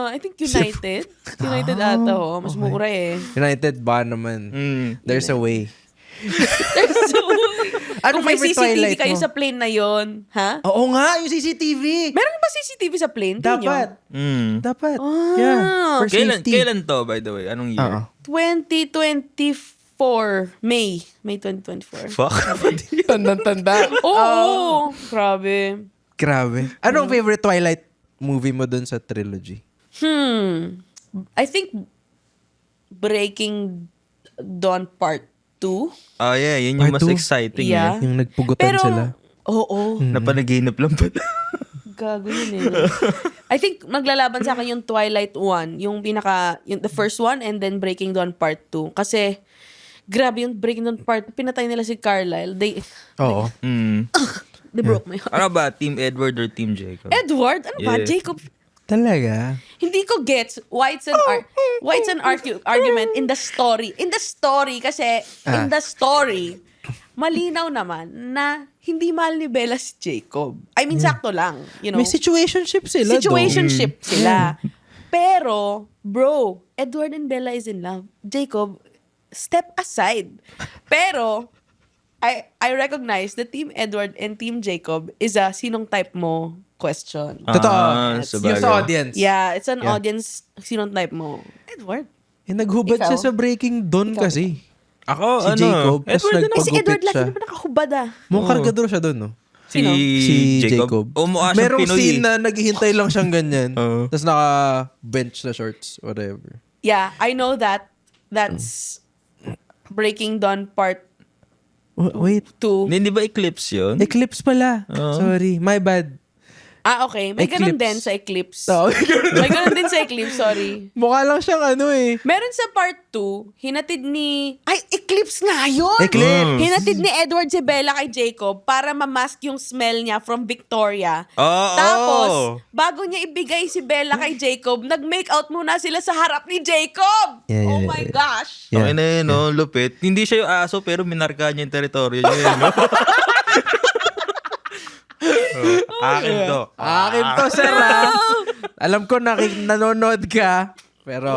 I think United. United ata, Mas mura eh. United ba naman? There's a way. So, Anong kung may favorite CCTV Twilight kayo mo? sa plane na yon, ha? Oo nga, yung CCTV. Meron ba CCTV sa plane? Dapat. Mm. Dapat. Ah. Yeah. For Kailan, safety. kailan to, by the way? Anong year? Oo. 2024. May 2024. Fuck. Tandang-tanda. Oo. Grabe. Grabe. Anong favorite Twilight movie mo dun sa trilogy? I think Breaking Dawn Part 2. Oh yeah, yun yung Part mas two? exciting Yeah. eh. Yung nagpugutan Pero, sila. oo. Napanaginip lang pala. Gago yun eh. I think maglalaban sa akin yung Twilight 1. Yung the first one and then Breaking Dawn Part 2. Kasi, grabe yung Breaking Dawn Part 2. Pinatay nila si Carlisle. Oo. They broke my heart. Ano ba? Team Edward or Team Jacob? Edward? Ano ba? Yeah. Jacob? Talaga? Hindi ko gets why it's an argument in the story. In the story kasi in the story malinaw naman na hindi mahal ni Bella si Jacob. I mean sakto lang, you know. May situationship sila Situationship sila. Pero bro, Edward and Bella is in love. Jacob, step aside. Pero I recognize the Team Edward and Team Jacob is a sinong type mo question. Totoo. sabagay. Yung sa audience. Yeah, it's an Yeah. audience. Sinong type mo? Edward. Naghubad Ikaw? siya sa Breaking Dawn kasi. Ako, Si Jacob, tas Edward din Eh, si Pagupit Edward lagi siya. naman nakahubad ah. Mukhang kargador siya doon, no? Si, Si Jacob. O mukha siyang Merong Pinoy. scene na naghihintay lang siyang ganyan. Oo. Tapos naka-bench na shorts, whatever. Yeah, I know that. That's Breaking Dawn Part Wait, 2. Hindi ba Eclipse yun? Eclipse pala. Sorry, my bad. Okay. May ganun Eclipse. din sa Eclipse. Oo. May ganun din sa Eclipse, sorry. Mukha lang siyang ano eh. Meron sa Part 2, hinatid ni... Ay, Eclipse nga yun! Eclipse. Hinatid ni Edward si Bella kay Jacob para mamask yung smell niya from Victoria. Oo. Tapos, bago niya ibigay si Bella kay Jacob, nag-make out muna sila sa harap ni Jacob! Yeah, Oh yeah, my yeah. gosh! Yeah. Okay na yun, no? Lupit. Hindi siya yung aso, pero minarka niya yung teritoryo niya, no? Akin to. Akin to, sir, ha? Alam ko nanonood ka, pero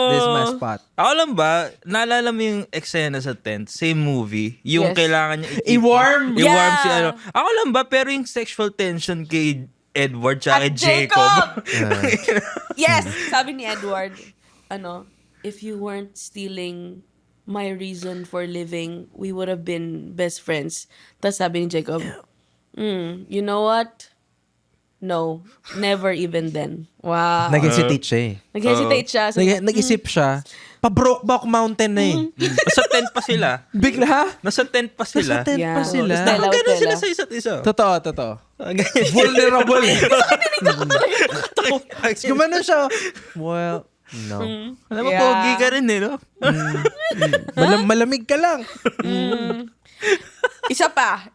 this is my spot. Ako lang ba, naalala mo yung eksena sa tent, same movie, yung Yes. kailangan niya I-warm? I-warm Yeah. si ano. Ako lang ba, pero yung sexual tension kay Edward tsaka kay At Jacob. Yes! Sabi ni Edward, if you weren't stealing my reason for living, we would have been best friends. Tapos sabi ni Jacob, you know what? No, never even then. Wow. Nag-hesitate siya eh. Nag-hesitate siya. So, Nag-isip siya, pa-Brokeback Mountain na eh. Nasa tent pa sila. Bigla, ha? Nasa tent pa sila. Nasa tent Yeah. pa sila. Stella. Ganun sila sa isa't isa. Totoo. Ganyan. Vulnerable eh. Gumano siya. Well, no. Alam mo, Yeah. pogi ka rin eh, no? Malamig ka lang. Isa pa.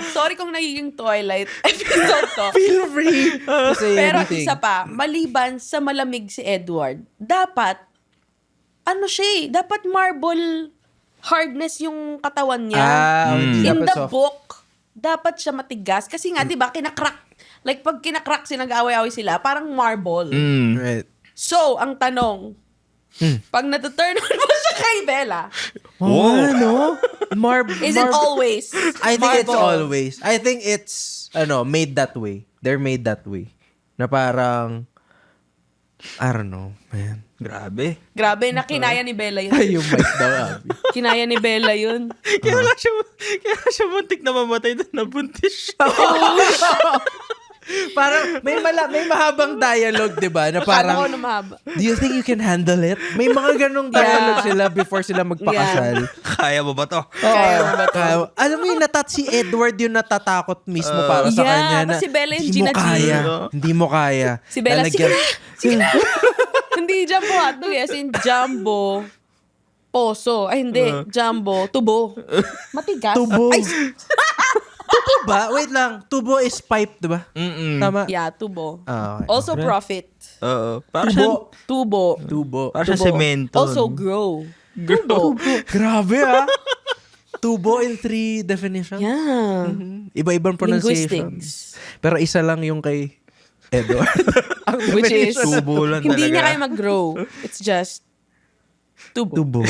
Sorry kung nagiging Twilight episode to. Feel free to say Pero anything. isa pa, maliban sa malamig si Edward, dapat, dapat marble hardness yung katawan niya. In dapat the soft. book, dapat siya matigas. Kasi nga, di ba, kinakrak. Like, pag kinakrak, nag-away-away sila, parang marble. Right. So, ang tanong, pag natuturn on mo siya kay Bella, Oh, ano? is it always I think it's marble? always. I think it's, made that way. They're made that way. Na parang, I don't know, man. Grabe. Grabe, na kinaya ni Bella yun. Ay, yung mic daw, Abby. Kinaya ni Bella yun. Kaya siya muntik na mamatay doon, nabuntis siya. Parang, may mahabang dialogue, di ba? Na Parang, parang, na mahaba. do you think you can handle it? May mga ganong dialogue sila before sila magpakasal. Kaya mo ba to? Kaya mo ba to? Alam mo yung si Edward yung natatakot mismo para sa Yeah, kanya na kasi Bella yung hindi mo Gina G. kaya. Hindi mo kaya. Si Bella, Lalagyan- sige na! Hindi Jumbo hotdog eh. As in Jumbo Poso. Ay, hindi. Jumbo. Tubo. Matigas. Tubo. Ay, Tubo ba? Wait lang. Tubo is pipe, di ba? Tama? yeah, tubo. Ah, okay. Also profit. Oo. Para siyang, Tubo. Tubo. para siyang Tubo. semento. Also grow. Tubo. Grabe Tubo in 3 definitions. Yeah. Iba-ibang pronunciation. Linguistics. Pero isa lang yung kay Edward. Ang Which is, definition. Tubo lang hindi niya talaga. kaya mag-grow. It's just tubo. Tubo.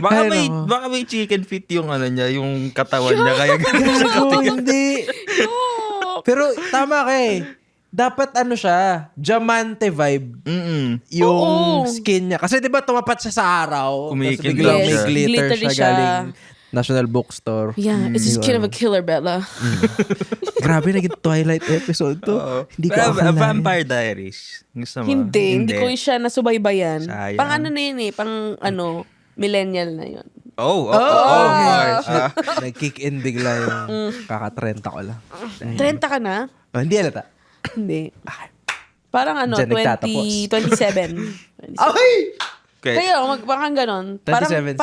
Ay, nako. Baka may chicken feet yung ano niya, yung katawan niya. Kaya Gago, hindi. Pero tama ka Dapat ano siya, diamante vibe yung Oo. skin niya. Kasi 'di ba tumapat siya sa araw, tapos Kumikintab biglang may siya. glitter Glittery siya siya. galing National Bookstore. Yeah, it's the skin of a killer, Bella. Grabe, naging Twilight episode to. Hindi ko Pero akalain. Vampire Diaries. Gusto mo? Hindi ko siya nasubaybayan. Sayang. Pang ano na yun pang millennial na yun. Oh, Nag-kick in bigla yung kaka-30 ko lang. 30 ka na? Oh, hindi alata. Hindi. Parang Diyan nagtatapos. 27. Ay! Okay. Kaya, parang ganon. 27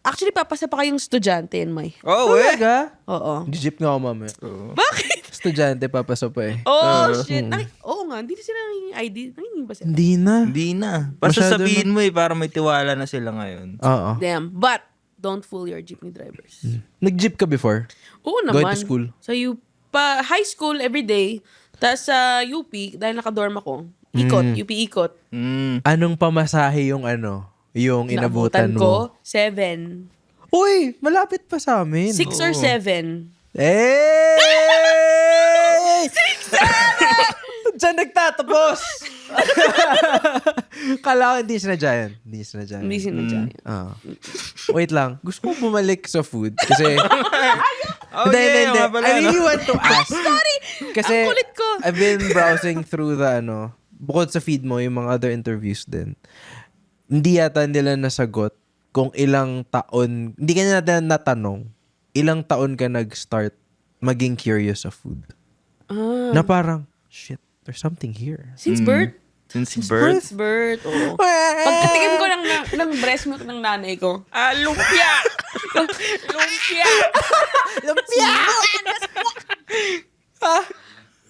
Actually, papasa pa kayong estudyante in my. Oh, Talaga? Oo. Jeep nga ako mamaya. Bakit? Estudyante, papasok pa Oh, shit. Oo nga, hindi na sila nanging ID. Nanging ba sila? Hindi na. Hindi na. Basta Masyado sabihin mo para may tiwala na sila ngayon. Oo. Damn. But, don't fool your jeepney drivers. Nag-jeep ka before? Oo naman. Going to school? Sa high school every day. Tapos sa UP, dahil nakadorm ako, UP ikot. Anong pamasahe yung yung inabutan mo? ko, 7. Uy, malapit pa sa amin. 6 or 7. Eh! Diyan nagtatapos! Kala ko hindi sinadya yan. Hindi sinadya yan. Hindi sinadya yan. Ah. Wait lang. Gusto ko bumalik sa food kasi... Oh, yeah, nga pala, I really want to ask. Sorry! Kasi Ang kulit ko. I've been browsing through the bukod sa feed mo, yung mga other interviews din. Hindi yata nila nasagot kung ilang taon, hindi ka natin natanong, ilang taon ka nag-start maging curious sa food. Na parang, shit, there's something here. Since birth? Since birth. Since birth, oo. Pagkatikim ko ng breast milk ng nanay ko, lumpia! Lumpia! Lumpia!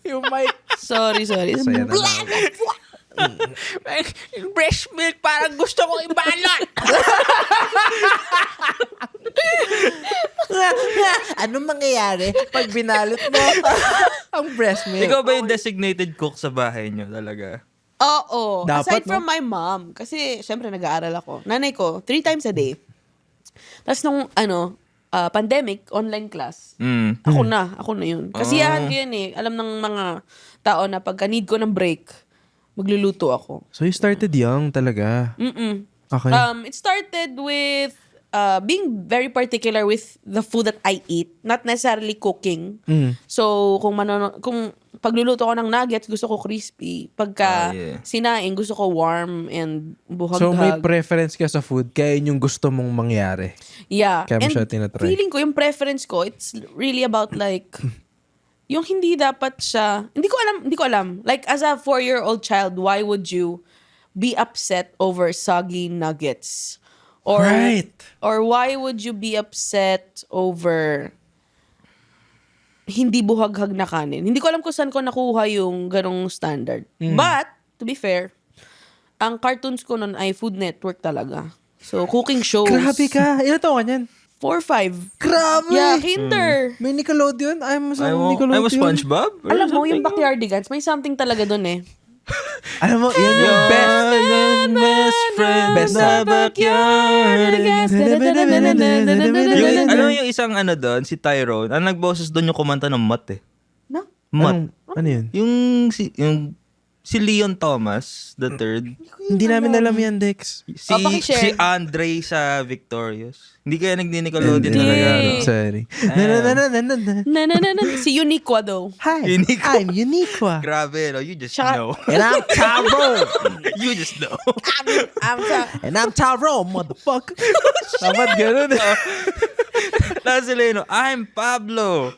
Yung mic. Sorry. Saya na lang. Breast milk, parang gusto kong ibalot! Anong mangyayari pag binalot mo ang breast milk? Ikaw ba yung designated cook sa bahay niyo talaga? Oo. Dapat, Aside from my mom, kasi syempre nag-aaral ako. Nanay ko, 3 times a day. Tapos nung, pandemic, online class. Ako na yun. Kasi ko yun Alam ng mga tao na pagka need ko ng break, magluluto ako. So you started young talaga? Okay. It started with being very particular with the food that I eat, not necessarily cooking. So kung pagluluto ko ng nuggets, gusto ko crispy. Pagka sinaing, gusto ko warm and buhaghag. So may preference ka sa food, kaya yun yung gusto mong mangyari. Yeah. Kaya mo And siya tinatry. feeling ko, yung preference ko, it's really about like, yung hindi dapat siya, hindi ko alam. Like, as a 4-year-old child, why would you be upset over soggy nuggets? Or, Right. Or why would you be upset over hindi buhaghag na kanin? Hindi ko alam kung saan ko nakuha yung ganong standard. But, to be fair, ang cartoons ko nun ay Food Network talaga. So, cooking shows. Grabe ka. Ilan taon ka niyan? 4 or 5. Grabe! Yeah, kinder. May Nickelodeon? I'm sa I Nickelodeon. was SpongeBob? Or Alam mo, yung something? Backyardigans, may something talaga dun eh. Alam mo, yan yung best friend. Best na Backyardigans. Alam mo yung isang doon, si Tyrone, ang nagboses doon yung kumanta ng Mat eh. No? Mat. Ano yun? Yung si Leon Thomas, the third. Hindi namin alam yan, Dex. pakishare. Si Andre sa Victorious. Hindi kaya nagdi-Nickelodeon Hindi. talaga. No? Sorry. Si Uniqua though. Hi, Uniqua. I'm Uniqua. Grabe, no? You just Tsaka- know. And I'm Tyrone. You just know. And I'm Tyrone, motherfucker. Dapat ganun eh. Tapos sila yun, I'm Pablo.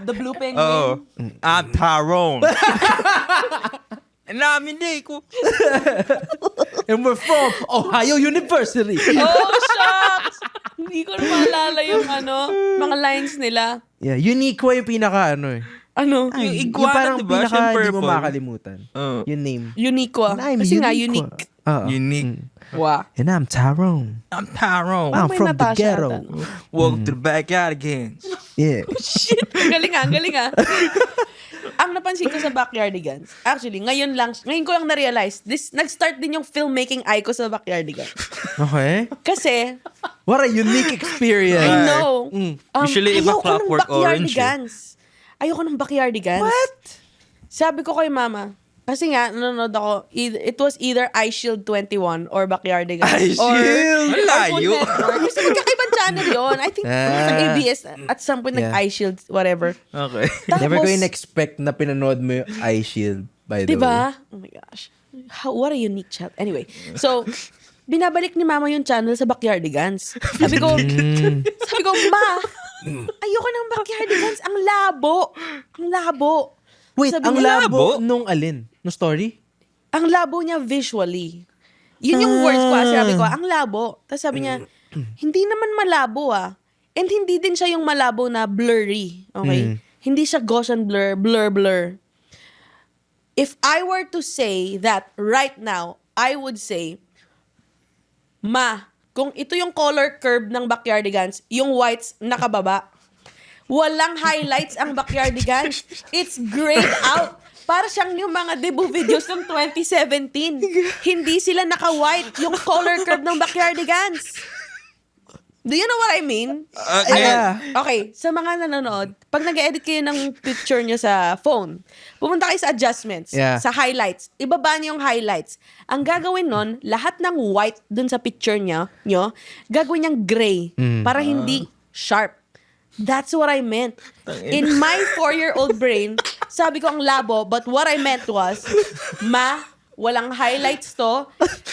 The blue penguin. Oh, I'm Tyrone. Namin ko. And we're from Ohio University. Oh, shucks! Hindi ko na maalala yung mga lines nila. Yeah, Uniqua yung pinaka Ano? Yung iguana, parang diba? pinaka Siyang hindi mo purple. makakalimutan. Yung name. Uniqua. I'm Kasi nga, Uniqua. unique. Oo. Unique. Wow. And I'm Tyrone. I'm Tyrone. I'm May from the Natasha ghetto. ata, no? Welcome to the backyard again. Yeah. Shit! Ang galing ang galing Ang napansin ko sa Backyardigans, actually, ngayon ko lang na-realize, nag-start din yung filmmaking eye ko sa Backyardigans. Okay. Kasi, What a unique experience. I know. Usually, iba Clockwork Orange, Ayoko ng Backyardigans. What? Sabi ko kay mama, kasi nga, nanonood ako, it was either iShield 21 or Backyardigans. iShield? Ang layo. Food Network. Kasi magkakaibang channel yun. I think sa ABS, at some point, Yeah. nag-iShield, whatever. Okay. Never ko Tapos, in-expect na pinanood mo yung eye shield, by the way. diba? Oh my gosh. What a unique chat. Anyway, so, binabalik ni mama yung channel sa Backyardigans. Sabi ko, ma, ayoko ng Backyardigans. Ang labo. Ang labo. Wait, Sabi ang niya, labo nung alin? Nung story? Ang labo niya visually. Yun yung words ko. Sabi ko, ang labo. Tapos sabi niya, hindi naman malabo ah. And hindi din siya yung malabo na blurry. Okay? Hindi siya Gaussian blur. If I were to say that right now, I would say, ma, kung ito yung color curve ng Backyardigans, yung whites nakababa. Walang highlights ang Backyardigans. It's grayed out. Para siyang yung mga debut videos ng 2017. Hindi sila naka-white yung color curve ng Backyardigans. Do you know what I mean? Yeah. Okay, sa mga nanonood, pag nag-edit kayo ng picture nyo sa phone, pumunta kayo sa adjustments, Yeah. sa highlights, ibaba niyo yung highlights. Ang gagawin nun, lahat ng white dun sa picture nyo, gagawin niyang gray para hindi sharp. That's what I meant. In my 4-year-old brain, sabi ko ang labo, but what I meant was, ma, walang highlights to,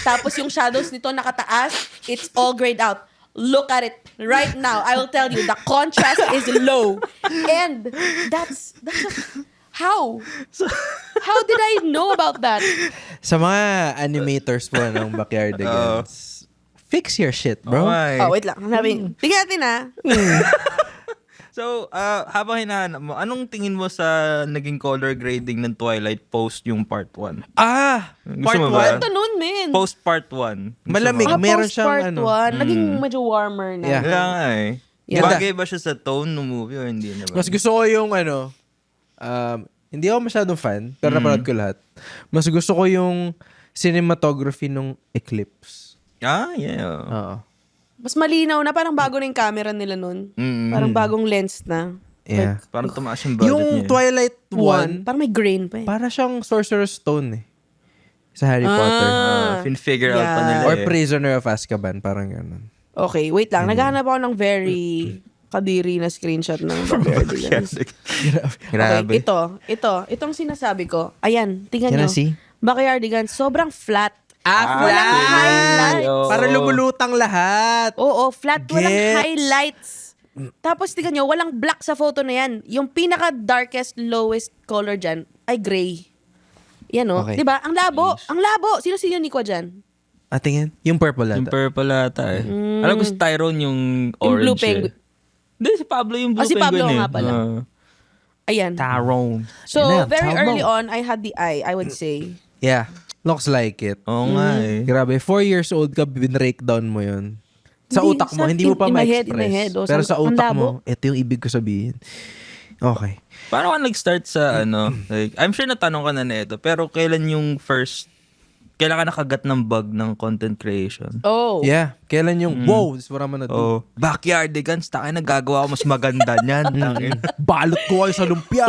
tapos yung shadows nito nakataas, it's all grayed out. Look at it right now. I will tell you, the contrast is low. And that's how? How did I know about that? Sa mga animators po ng Backyardigans, fix your shit, bro. Okay. Oh, wait lang. Tingnan natin So, habang hinahanap mo, anong tingin mo sa naging color grading ng Twilight post yung part 1? Part Gusto mo ba? 1. Ito nun, men. Post part 1. Malamig. Meron post siyang part ano. 1, naging medyo warmer na. Yeah. Kaya nga eh. Yeah. Bagay ba siya sa tone ng movie or hindi naman? Mas gusto ko yung hindi ako masyadong fan, pero napanood ko lahat. Mas gusto ko yung cinematography nung Eclipse. Yeah. Oo. Mas malinaw na, parang bago na yung camera nila nun. Mm. Parang bagong lens na. Yeah. Parang tumaas yung budget Yung niya. Twilight 1, Parang may grain pa eh. para siyang Sorcerer's Stone sa Harry Potter. Fin-figure out pa Yeah. nila Or eh. Prisoner of Azkaban, parang gano'n. Okay, wait lang. Naghahanap ako ng very kadiri na screenshot ng Backyardigans. Grabe. Okay, itong sinasabi ko. Ayan, tingnan Can I nyo. see? Backyardigans, sobrang flat. Flat! Walang highlights. Oo. Para lumulutang lahat. Oo, flat. Walang Gets. highlights. Tapos tingnan nyo, walang black sa photo na yan. Yung pinaka-darkest, lowest color dyan ay gray. Yan o. Okay. Diba? Ang labo. Ang labo. Sino si Uniqua dyan? Tingin. Yung purple Yung ata. purple ata eh. Alam ko si Tyrone yung orange Blue Penguin. Hindi, si Pablo yung Blue si Pablo Penguin nga pala. Ayan. Tyrone. So, Yan na, very tama. early on, I had the eye, I would say. Yeah. Looks like it. Oo nga eh. Grabe, 4 years old ka, bin-breakdown mo yun. Sa Hindi, utak mo, sa- hindi mo pa in my head, ma-express. in my head. O, Pero sa ang utak labo. mo, ito yung ibig ko sabihin. Okay. Paano ka nag-start sa like, I'm sure natanong ka na nito, pero kailan ka nakagat ng bug ng content creation? Oh. Yeah. Kailan yung, wow, this is what I'm gonna do. Oh, Backyardigans, takin nagagawa ko mas maganda niyan. Tangin. Balot ko kayo sa lumpia.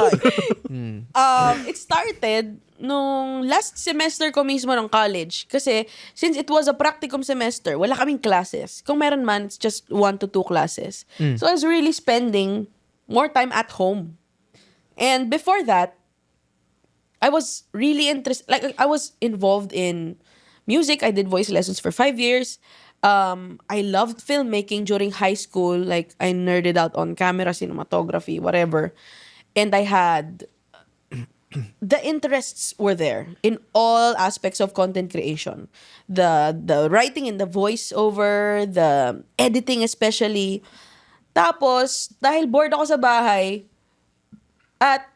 It started nung last semester ko mismo ng college. Kasi, since it was a practicum semester, wala kaming classes. Kung meron man, it's just 1 to 2 classes. So, I was really spending more time at home. And before that, I was really interested, like, I was involved in music. I did voice lessons for 5 years. I loved filmmaking during high school. Like, I nerded out on camera, cinematography, whatever. And I had the interests were there in all aspects of content creation. The writing and the voiceover, the editing especially. Tapos, dahil bored ako sa bahay, at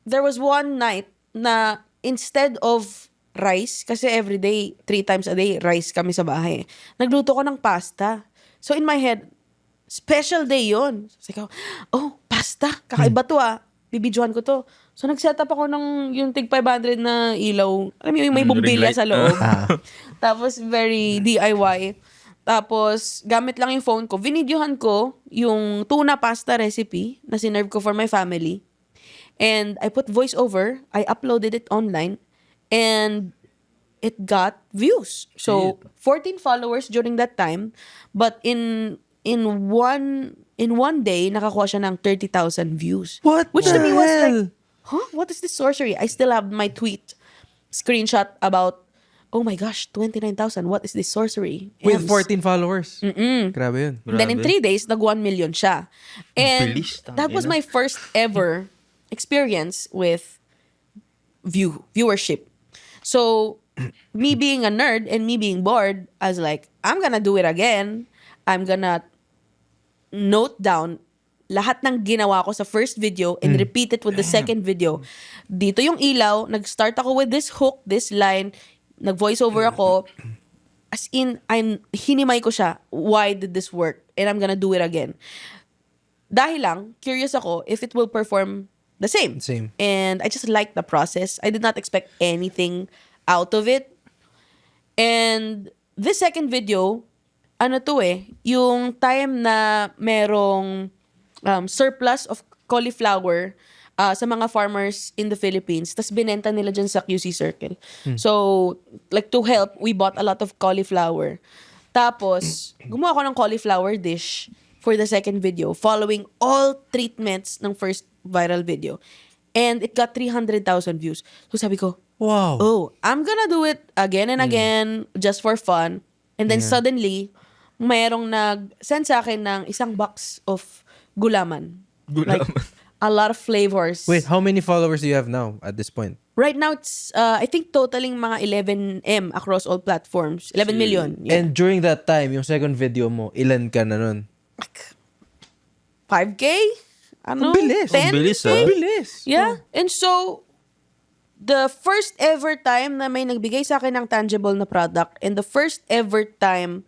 there was one night na instead of rice, kasi everyday, 3 times a day, rice kami sa bahay. Nagluto ko ng pasta. So in my head, special day yun. So ikaw, oh, pasta. Kakaiba to bibidyohan ko to. So nag-set up ako ng yung tig 500 na ilaw. Alam mo yung may bumbilya ring light. sa loob. Tapos very DIY. Tapos gamit lang yung phone ko. Vinidyohan ko yung tuna pasta recipe na sinerve ko for my family. And I put voiceover. I uploaded it online. And it got views. So 14 followers during that time. But in one day, nakakuha siya ng 30,000 views. What Which the to me was hell? like, huh? What is this sorcery? I still have my tweet screenshot about, oh my gosh, 29,000. What is this sorcery? With Ems. 14 followers. Grabe yun. Then in 3 days, nag 1 million siya. And Bilis, that was my first ever experience with viewership. So, me being a nerd and me being bored, I was like, I'm gonna do it again. I'm gonna note down lahat ng ginawa ko sa first video and repeat it with the second video. Dito yung ilaw, nag-start ako with this hook, this line, nag-voiceover ako. As in, hinimay ko siya, why did this work? And I'm gonna do it again. Dahil lang, curious ako if it will perform the same. Same. And I just liked the process. I did not expect anything out of it. And this second video, yung time na merong surplus of cauliflower sa mga farmers in the Philippines, tas binenta nila dyan sa QC Circle. So, like to help, we bought a lot of cauliflower. Tapos, gumawa ko ng cauliflower dish for the second video, following all treatments ng first viral video. And it got 300,000 views. So sabi ko, Wow. oh, I'm gonna do it again and again just for fun. And then suddenly, mayroong nag-send sa akin ng isang box of gulaman. Like, a lot of flavors. Wait, how many followers do you have now at this point? Right now, it's, I think totaling mga 11M across all platforms. 11 million. Yeah. And during that time, yung second video mo, ilan ka na nun? 5K? Ano? Ang bilis. 10K? Ang bilis, Ang bilis. Yeah. And so, the first ever time na may nagbigay sa akin ng tangible na product and the first ever time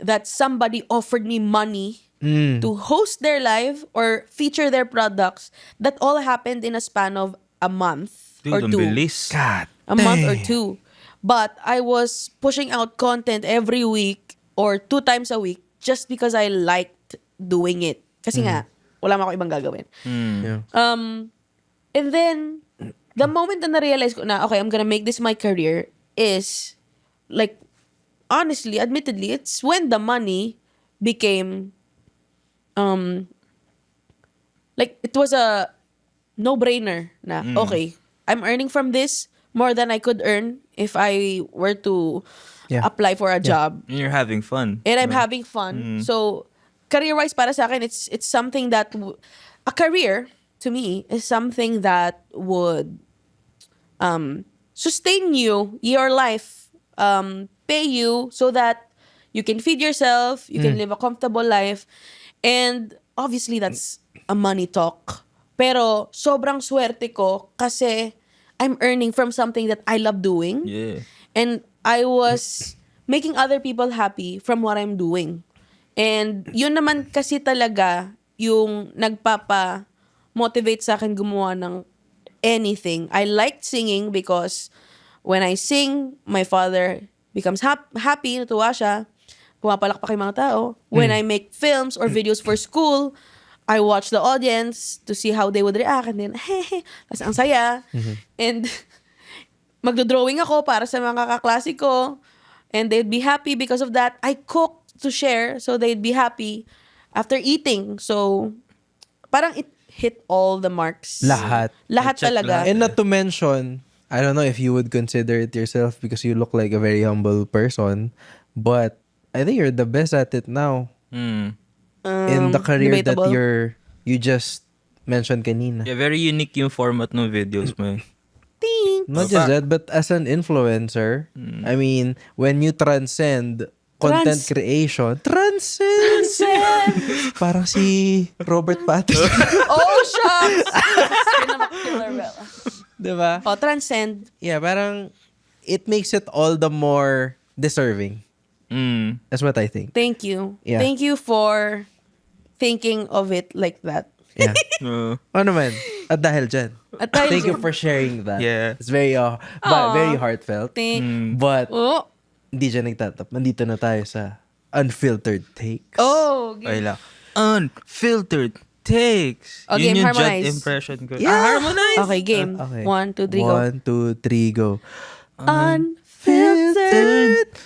that somebody offered me money to host their live or feature their products, that all happened in a span of a month Dude, or ang two. bilis. God A month or damn. two. But I was pushing out content every week or 2 times a week just because I liked doing it. Kasi nga, wala man ako ibang gagawin. Yeah. And then, the moment na na-realize ko na, okay, I'm gonna make this my career is, like, honestly, admittedly, it's when the money became, like, it was a no-brainer na, okay, I'm earning from this more than I could earn if I were to Yeah. apply for a job. And you're having fun. And I'm having fun. So, career-wise, para sa akin, it's something that, a career, to me, is something that would sustain you, your life, pay you so that you can feed yourself, you can live a comfortable life. And obviously, that's a money talk. Pero sobrang swerte ko kasi I'm earning from something that I love doing. Yeah. And I was making other people happy from what I'm doing. And yun naman kasi talaga yung nagpapa-motivate sa akin gumawa ng anything. I liked singing because when I sing, my father becomes happy, natuwa siya. Pumapalakpak yung mga tao. When I make films or videos for school, I watch the audience to see how they would react. And then, hehe, tas ang saya. And magdo-drawing ako para sa mga kaklase ko. And they'd be happy because of that. I cook to share so they'd be happy after eating. So, parang it hit all the marks. Lahat. Lahat Check talaga. lahat. And not to mention, I don't know if you would consider it yourself because you look like a very humble person, but I think you're the best at it now. In the career debatable. that you just mentioned kanina. Yeah, very unique yung format ng videos mo. Not just that, but as an influencer, I mean, when you transcend content creation, transcend! Parang si Robert Pattinson. Oh, shucks! Killer Bella. Diba? Oh, transcend. Yeah, parang it makes it all the more deserving. Mm. That's what I think. Thank you. Yeah. Thank you for thinking of it like that. Yeah. Ano man? At dahil dyan. At dahil Thank you dyan. for sharing that. Yeah. It's very very heartfelt. But Oh. hindi siya nagtatap. Nandito na tayo sa unfiltered takes. Oh. Ay lang. Unfiltered takes. Oh, Yun game, yung harmonize. Judd impression ko. Yeah. Harmonize. Okay, game. Okay. 1, 2, 3, go. 1, 2, 3, go. Unfiltered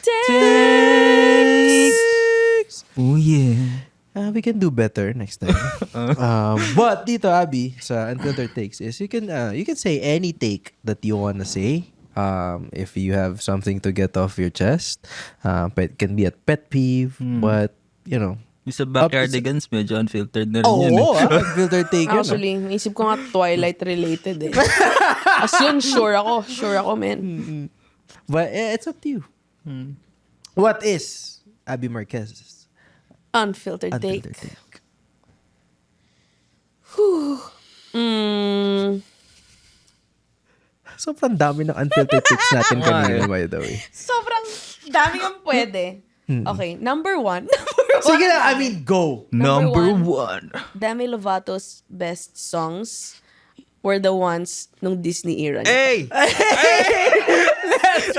takes. Oh yeah. We can do better next time. But dito, Abby, sa unfiltered takes is you can say any take that you wanna say. If you have something to get off your chest, it can be a pet peeve, but you know. Yung sa Backyardigans, medyo unfiltered na rin Oh, yun. unfiltered take yun. Actually, naisip ko nga Twilight related eh. As yun, sure ako. Sure ako, man. But it's up to you. What is Abby Marquez's Unfiltered take. unfiltered take? Sobrang dami ng unfiltered takes natin kanina, by the way. Sobrang dami yung pwede. Okay, number one. Sige na, I mean, go. Number Number one. Demi Lovato's best songs were the ones nung Disney era. niya. Hey! Let's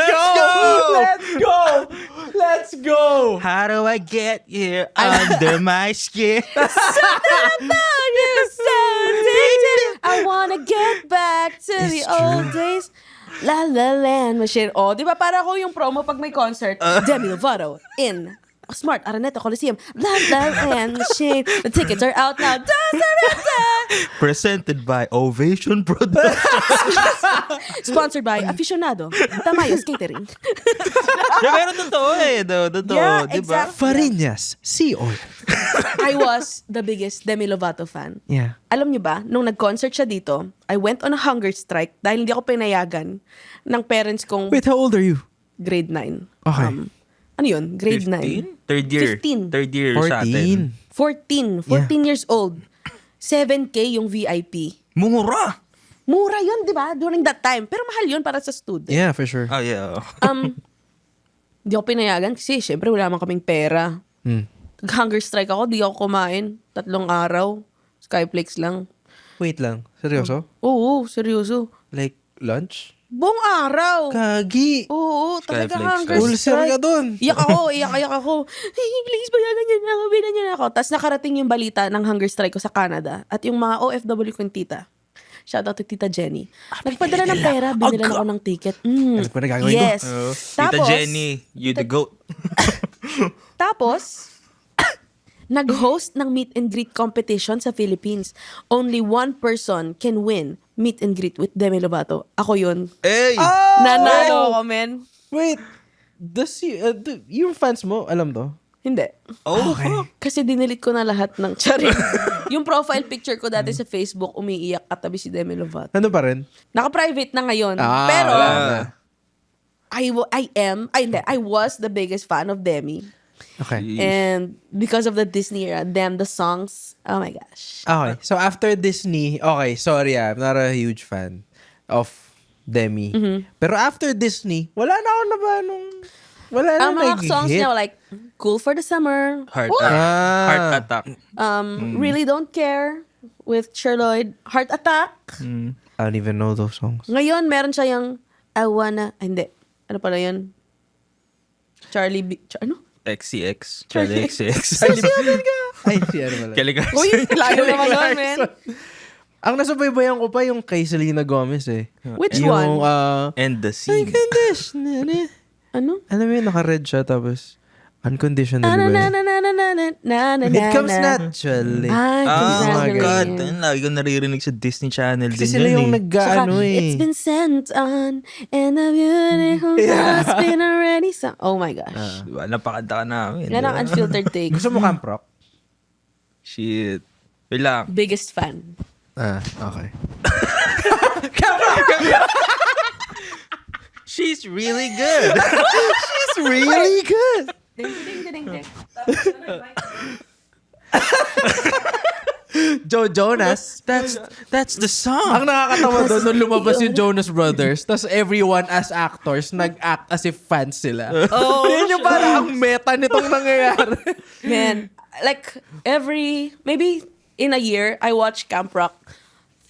go! Let's go! How do I get here under my skin? I wanna get back to the old days. La La Land Machine. Oh, di ba para ko yung promo pag may concert? Demi Lovato in Smart Araneta Coliseum. La La Land Machine. The tickets are out now. Da, da, da, da. Presented by Ovation Productions. Sponsored by Aficionado. Tamayos Catering. Yeah, pero totoo eh. Totoo, Yeah, di ba? exactly. Farinas, Sea Oil. I was the biggest Demi Lovato fan. Yeah. Alam niyo ba, nung nag-concert siya dito, I went on a hunger strike dahil hindi ako pinayagan ng parents kong Wait, how old are you? grade 9. Okay. Ano yun? Grade 9. 15? Third year. 15. Third year sa atin. 14. 14 years old. 7K yung VIP. Mura! Mura yun, di ba? During that time. Pero mahal yun para sa student. Yeah, for sure. Oh, yeah. Di ako pinayagan kasi syempre wala man kaming pera. Hunger strike ako, di ako kumain. 3 araw. Skyflakes lang. Wait lang. Seryoso? Oo, seryoso. Like, lunch? Buong araw. Kagi! Oo, talaga Skyflakes hunger ka. Ulcer strike. ka dun. Iyak ako. Hey, please, bayagan niyo na ako, bayagan niyo na ako. Tapos nakarating yung balita ng hunger strike ko sa Canada. At yung mga OFW kong tita. Shout out to Tita Jenny. Nagpadala ng pera, binilan ako ng ticket. Ano pa na gagawin ko? Yes. Tita Jenny, you the goat. Tapos, nag-host ng meet and greet competition sa Philippines. Only one person can win meet and greet with Demi Lovato. Ako yun. Hey! Nanalo ako, men. Wait. Yung fans mo, alam to? Hindi. Oh, Kasi dinilit ko na lahat ng charin. Yung profile picture ko dati sa Facebook, umiiyak katabi si Demi Lovato. Ano pa rin? Naka-private na ngayon. Pero, I was the biggest fan of Demi. Okay. And because of the Disney era, the songs, oh my gosh. Okay. So, after Disney, okay, sorry I'm not a huge fan of Demi. Pero after Disney, wala na ako na ba nung... Wala na Ang mga nag-hit. songs niya were like, Cool for the Summer, Heart attack. Really Don't Care with Sherloid, Heart Attack. I don't even know those songs. Ngayon, meron siya yung hindi. Ano pala yun? Ano? XCX. Charlie XCX. Ay, si ano pala. Kelly Clarkson. Uy, layo naman nun, man. Ang nasubaybayan ko pa yung kay Selena Gomez eh. Which yung, one? And the scene. Unconditionally. Ano? Alam mo yun, naka-red siya tapos unconditionally Na well. na na na na na na na na It comes na. naturally. Ay, Oh exactly. God. Lagi ko naririnig sa Disney Channel Kasi din sila yun yung eh. nag-ano eh. It's been sent on and the beautiful has been already sung. Oh my gosh. Diba? Napakanta ka namin. Yan ang unfiltered take. Gusto mo Camp Rock? Shit. Wait lang. Biggest fan. Okay. She's really good. It's really good. Ding, ding, ding, ding. Joe Jonas. That's the song. Ang nakakatawa doon nung lumabas yung Jonas Brothers, tas everyone as actors nag-act as if fans sila. Oh, Yun yung parang ang meta nitong nangyayari. Man, like maybe in a year, I watch Camp Rock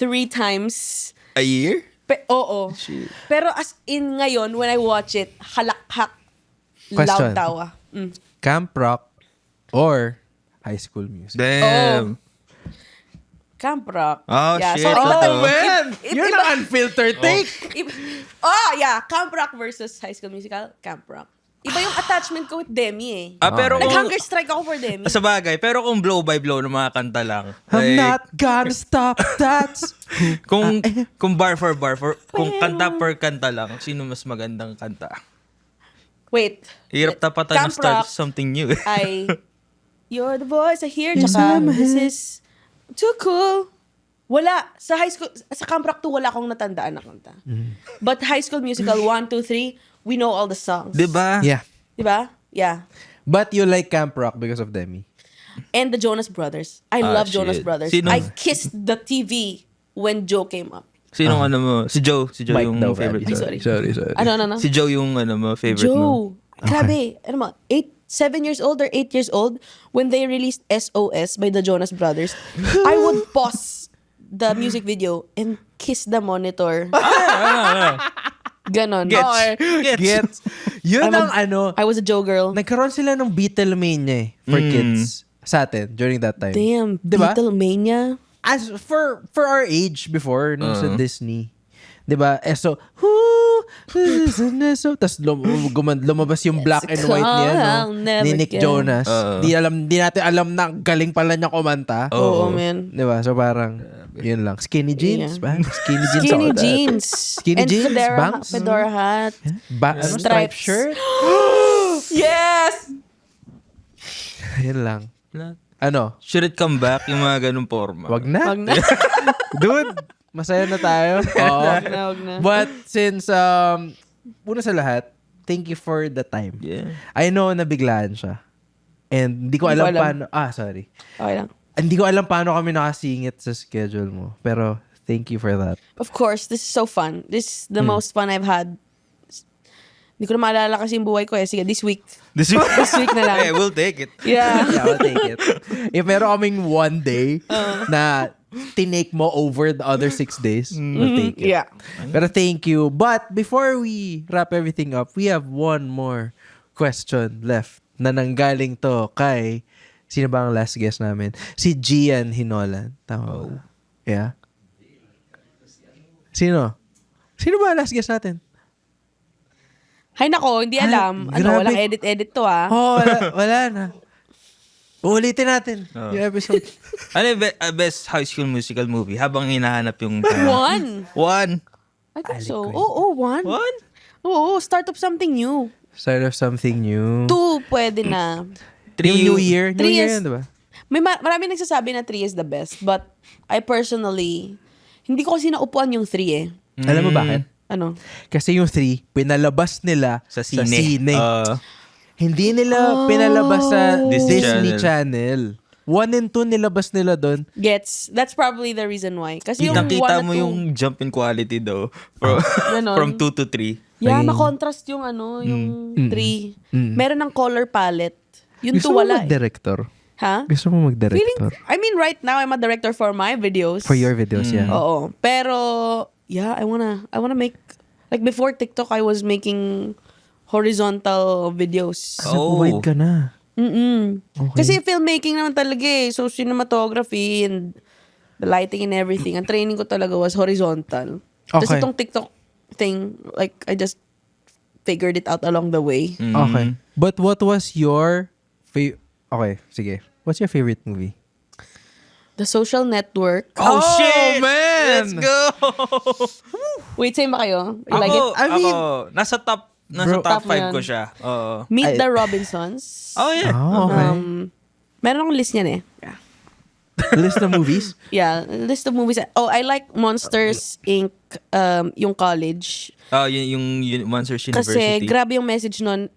3 times. A year? Oo. Pero as in ngayon, when I watch it, halakhak, Question. loud tawa. Camp Rock or High School Music? Damn. Camp Rock. Oh, shit. Sorry, but Oh, man! Yun iba- ang unfiltered take! Yeah. Camp Rock versus High School Musical. Camp Rock. Iba yung attachment ko with Demi eh. Pero kung, Nag-hunger strike ako for Demi. sa bagay, pero kung blow by blow ng mga kanta lang. I'm like, not gonna stop that. kung bar for bar, kung kanta per kanta lang, sino mas magandang kanta? Wait. Hirap tapatan Camp na start Rock something new. ay You're the voice I hear. Tsaka, this is too cool. Wala. Sa high school, sa Camp Rock 2, wala akong natandaan na kanta. But High School Musical 1, 2, 3, we know all the songs. Diba? Yeah. Diba? Yeah. But you like Camp Rock because of Demi. And the Jonas Brothers. I love Jonas shit. Brothers. Sino? I kissed the TV when Joe came up. Sinong ano mo? Si Joe. Si Joe Mike yung daw, favorite Abby. mo. Sorry. Sorry. Ano? Si Joe yung ano mo, favorite mo. Joe. Grabe. Ano mo? 7 years old or 8 years old when they released SOS by the Jonas Brothers. I would pause the music video and kiss the monitor. Ganon. Gets. Yun ang ano, I was a Joe girl. nagkaroon sila ng Beatlemania for kids sa atin during that time. Damn. Diba? Beatlemania. As for our age before nung sa Disney. 'Di ba? So, tas lumabas yung black and white niya I'll no? never Ni Nick get. Jonas. Di natin alam na galing pala niya kumanta. Oo, man. 'Di ba? So parang yun lang. Skinny jeans, Yeah. ba? Skinny jeans. Skinny all that. jeans. Skinny and jeans, fedora, bangs. fedora hat. Striped Stripes. shirt. Yes! Yun lang. Ano? Should it come back? Yung mga ganung forma. Wag na. Wag na. Dude, masaya na tayo. Oo. Wag na. But since, una sa lahat, thank you for the time. Yeah. I know na biglaan siya. And hindi ko Hindi ko alam alam. paano, sorry. Okay lang. Hindi ko alam paano kami nakasingit sa schedule mo. Pero, thank you for that. Of course, this is so fun. This is the most fun I've had. Hindi ko na maalala kasi yung buhay ko eh. Sige, this week. This week, na lang. Eh, we'll take it. Yeah. Yeah, I'll take it. If meron kaming one day na tinake mo over the other 6 days, we'll take it. Yeah. Pero thank you. But before we wrap everything up, we have one more question left na nanggaling to kay, sino ba ang last guest namin? Si Gian Hinolan. Tama ba? Yeah. Sino? Sino ba ang last guest natin? Hay nako, hindi alam. Ano, grabe. walang edit-edit to ah. Oh, wala na. Uulitin natin yung episode. Ano yung best High School Musical movie? Habang hinahanap yung... One. One. I think so. Oo, one. One? Oo, start of something new. Start of something new. 2, pwede na. Yung New Year. New 3 Year is- yan, diba? Marami nagsasabi na 3 is the best. But I personally, hindi ko kasi naupuan yung 3 eh. Alam mo bakit? Ano? Kasi yung 3, pinalabas nila Sa sine. Hindi nila pinalabas sa Disney Disney Channel. 1 and 2 nilabas nila doon. Gets. That's probably the reason why. Kasi yung 1 Kitang-kita at mo 2, yung jump in quality daw. From, Ganon. from 2 to 3. Yeah, makontrast yung yung 3. Meron ng color palette. Yung 2 Gusto mo wala. Eh. mag-director? Ha? Gusto mo Feeling, mag-director? I mean, right now, I'm a director for my videos. For your videos, yeah. Oo. Pero, yeah, I wanna make, like before TikTok, I was making horizontal videos. Nag-wide ka na. Okay. Kasi filmmaking naman talaga eh. So, cinematography and the lighting and everything. Ang training ko talaga was horizontal. Tapos Okay. itong TikTok thing, like, I just figured it out along the way. Okay. But what was your... Okay, sige. What's your favorite movie? The Social Network. Oh, shit! man! Let's go! Wait, same ba kayo? You like it? I mean- nasa top Bro, top top mo 5 yan. ko siya. Oo. Meet the Robinsons. Oh, yeah. Oh, okay. Meron akong list niyan eh. Yeah. List of movies? Yeah, list of movies. Oh, I like Monsters Inc. Yung college. Oh, yung Monsters Kasi University. grabe yung message nun.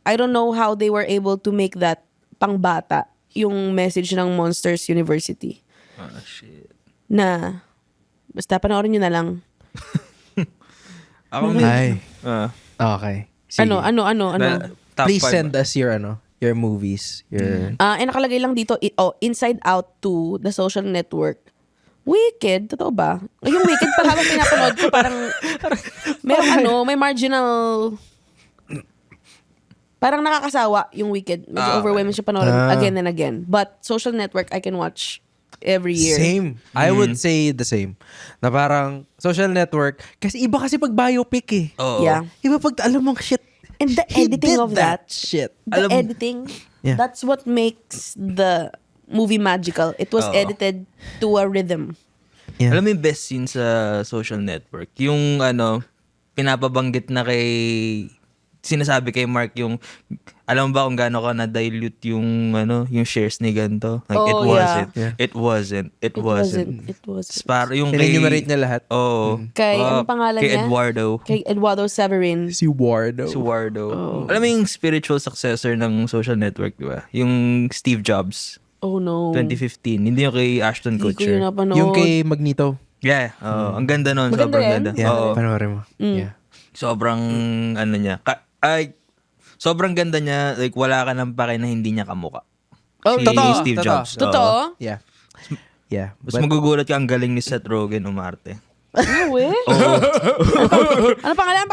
I don't know how they were able to make that pang bata. Yung message ng Monsters University. Oh, shit. Na, basta panoorin nyo na lang. Ako Ay. may... Okay. Sige. Ano? top Please 5. send us your movies. Your... Nakalagay lang dito, Inside Out 2, The Social Network. Wicked, totoo ba? Yung Wicked pa habang pinapanood ko, parang may marginal, parang nakakasawa yung Wicked. Medyo overwhelming siya panoorin again and again. But Social Network, I can watch every year. Same. I would say the same. Na parang Social Network, kasi iba kasi pag biopic eh. Oo. Yeah. Iba pag alam mong shit. And the he editing did of that. shit. The editing, Yeah. that's what makes the movie magical. It was edited to a rhythm. Yeah. Alam mo yung best scene sa Social Network? Yung pinapabanggit na sinasabi kay Mark yung, alam mo ba kung gaano ka na-dilute yung shares ni ganito? Like, it Oh, wasn't. yeah. It wasn't. It wasn't. It wasn't. Para yung In-enumerate niya lahat. Oo. Kay, anong pangalan kay niya? Eduardo. Kay Eduardo Severin. Si Wardo. Si Wardo. Oh. Alam mo yung spiritual successor ng Social Network, di ba? Yung Steve Jobs, Oh no. 2015. Hindi yung kay Ashton Hindi ko Kutcher. yun napanood. Yung kay Magneto. Yeah. Ang ganda nun. Maganda Sobrang yan? ganda. Yeah. Oo. Panoorin mo. Yeah. Sobrang, niya. Sobrang ganda niya. Like, wala ka ng pake na hindi niya kamuka. Oh, Si totoo. Steve Jobs. Oo. Totoo? Yeah. Yeah. Mas magugulat ka ang galing ni Seth Rogen umarte. Ano eh? Ano pangalan?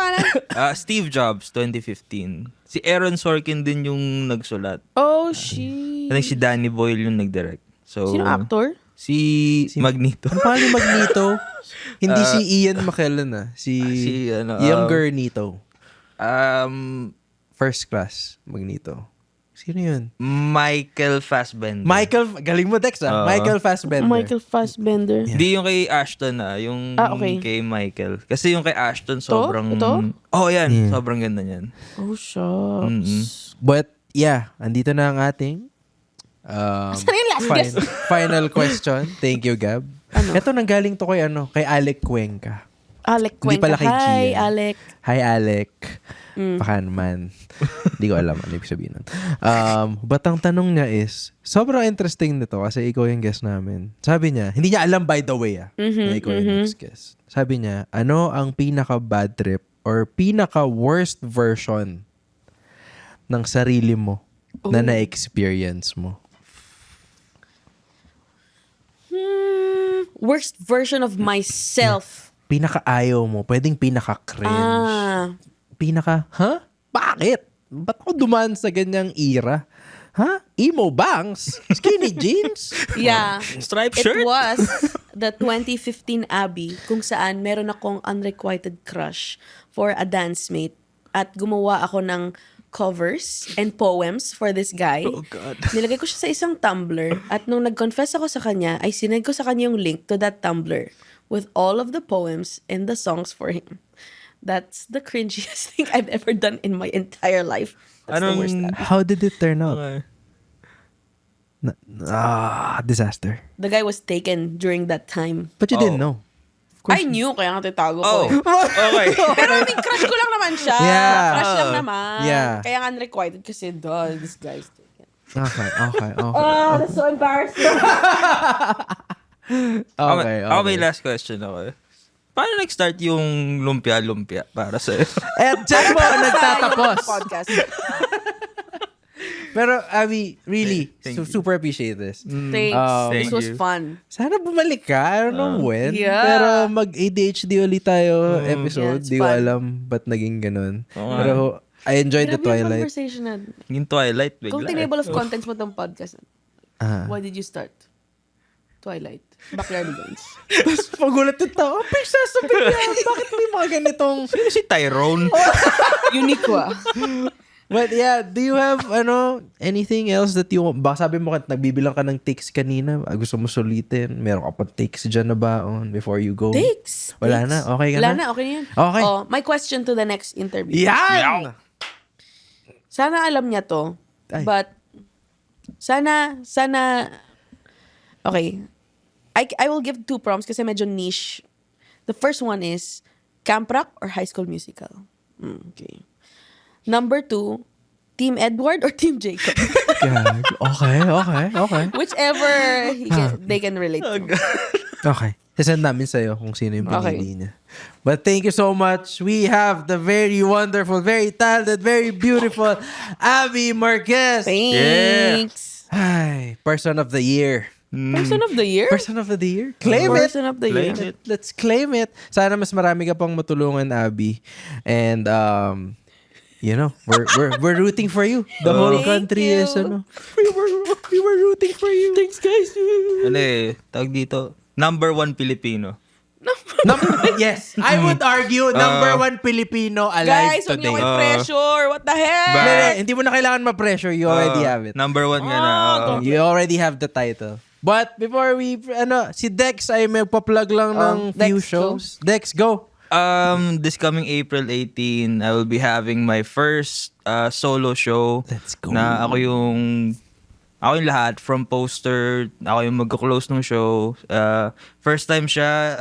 Steve Jobs, 2015. Si Aaron Sorkin din yung nagsulat. Oh, shit. I think si Danny Boyle yung nagdirect. So, Sino actor? Si Magneto. Ano pangalan ni Magneto? Hindi si Ian McKellen Si younger Nito. First class Magneto. Sino yun? Michael Fassbender. Galing mo Dex Michael Fassbender. Michael Fassbender. Hindi yung kay Ashton yung okay. kay Michael. Kasi yung kay Ashton sobrang... Ito? Oh, yan. Sobrang ganda niyan. Oh, shucks. But yeah, andito na ang ating Saan yung last guess? final question. Thank you, Gab. Ito nanggaling to kay Alec Cuenca. Alec Hindi Cuenca. pala kay Hi, Gian. Alec. Hi, Alec. Baka naman. Hindi ko alam ano ibig sabihin nun. But ang tanong niya is, sobrang interesting nito kasi ikaw yung guest namin. Sabi niya, hindi niya alam by the way na ikaw yung next guest. Sabi niya, ano ang pinaka-bad trip or pinaka-worst version ng sarili mo na na-experience mo? Worst version of myself. Pinaka-ayaw mo. Pwedeng pinaka-cringe. Bakit? Ba't ako dumaan sa ganyang era? Emo bangs? Skinny jeans? Yeah. Striped It shirt? was the 2015 Abby kung saan meron akong unrequited crush for a dance mate at gumawa ako ng covers and poems for this guy. Oh, God. Nilagay ko siya sa isang Tumblr at nung nag-confess ako sa kanya, ay sinend ko sa kanya yung link to that Tumblr with all of the poems and the songs for him. That's the cringiest thing I've ever done in my entire life. That's the worst. Abby. How did it turn out? Okay. Disaster. The guy was taken during that time. But you didn't know. I knew, kaya nga titago ko. Oh, Eh. okay. Pero I mean, crush ko lang naman siya. Yeah. Crush lang naman. Yeah. Kaya nga unrequited kasi, this guy's taken. Okay. That's so embarrassing. Ako may last question ako. Paano nag-start yung lumpia-lumpia para sa'yo? At dyan mo nagtatapos. Podcast. Pero, Abby, really, Thank you. super appreciate this. Thanks. This Thank was you. fun. Sana bumalik ka. I don't know when. Yeah. Pero mag-ADHD ulit tayo episode. Yeah, it's Di ko fun. alam ba't naging ganun. Oo nga. Pero I enjoyed the Grabe yung Twilight. conversation na. Yung Twilight, bigla. Kung tinable of contents mo tong podcast, Ah. why did you start? Twilight. Backyard Games. Tapos pagulat yung tao, "Pig, sasabihin niya, bakit may mga ganitong..." Sino si Tyrone? Unique ah. But yeah, do you have anything else that you... Baka sabi mo, nagbibilang ka ng takes kanina. Gusto mo sulitin. Meron ka pa takes dyan na baon before you go? Takes. Wala Takes. na? Okay ka Wala na? na, okay na yan. Okay. Oh, my question to the next interview. Yan! Sana alam niya to. Ay. But, sana, Okay. I will give 2 prompts kasi medyo niche. The first one is Camp Rock or High School Musical? Okay. Number 2, Team Edward or Team Jacob? Okay. Whichever they can relate to. Okay. Sasend namin sa'yo kung sino yung Okay. pinili niya. But thank you so much. We have the very wonderful, very talented, very beautiful Abby Marquez. Thanks. Ay, Person of the Year. Person of the year? Person of the year? Claim it. Person of the year. Claim it. Let's claim it. Sana mas marami ka pang matulungan, Abby. And you know, we're rooting for you. The whole Thank country you. is we were rooting for you. Thanks, guys. Tawag dito, number 1 Filipino. Yes, I would argue number 1 Filipino alive Guys, huwag today. niyo kayo pressure. What the heck? Hindi mo na kailangan ma-pressure. You already have it. Number 1 nga na. You already have the title. But before we, si Dex ay may pa-plug lang ng Dex, few go. shows. Dex, go. This coming April 18, I will be having my first solo show. Let's go. Na ako yung lahat, from poster, ako yung magko-close ng show. First time siya,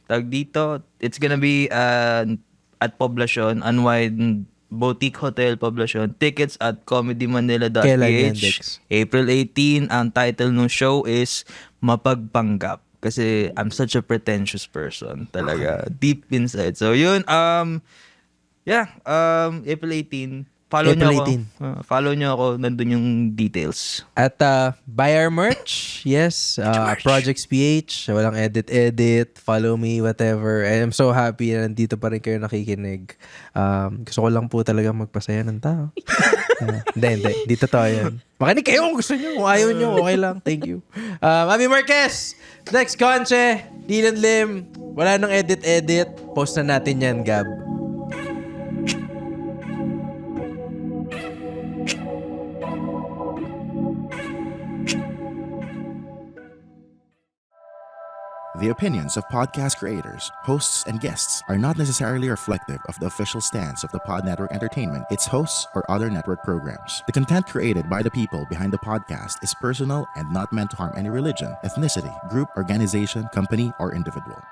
tag dito, it's gonna be at Poblacion, Unwind Boutique Hotel Poblacion. Tickets at comedymanila.ph. Kailan yan, Dex? April 18, ang title ng show is Mapagpanggap. Kasi I'm such a pretentious person talaga. Deep inside. So yun, April 18. Follow April nyo ako. Follow nyo ako. Nandun yung details. At buy our merch. Yes. Projects PH. Walang edit. Follow me, whatever. And I'm so happy na nandito pa rin kayo nakikinig. Gusto ko lang po talaga magpasaya ng tao. Hindi. Di totoo yan. Makinig kayo kung gusto nyo. Kung ayaw nyo, okay lang. Thank you. Abby Marquez. Dex Conche. Dylan Lim. Wala nang edit. Post na natin yan, Gab. The opinions of podcast creators, hosts, and guests are not necessarily reflective of the official stance of the Pod Network Entertainment, its hosts, or other network programs. The content created by the people behind the podcast is personal and not meant to harm any religion, ethnicity, group, organization, company, or individual.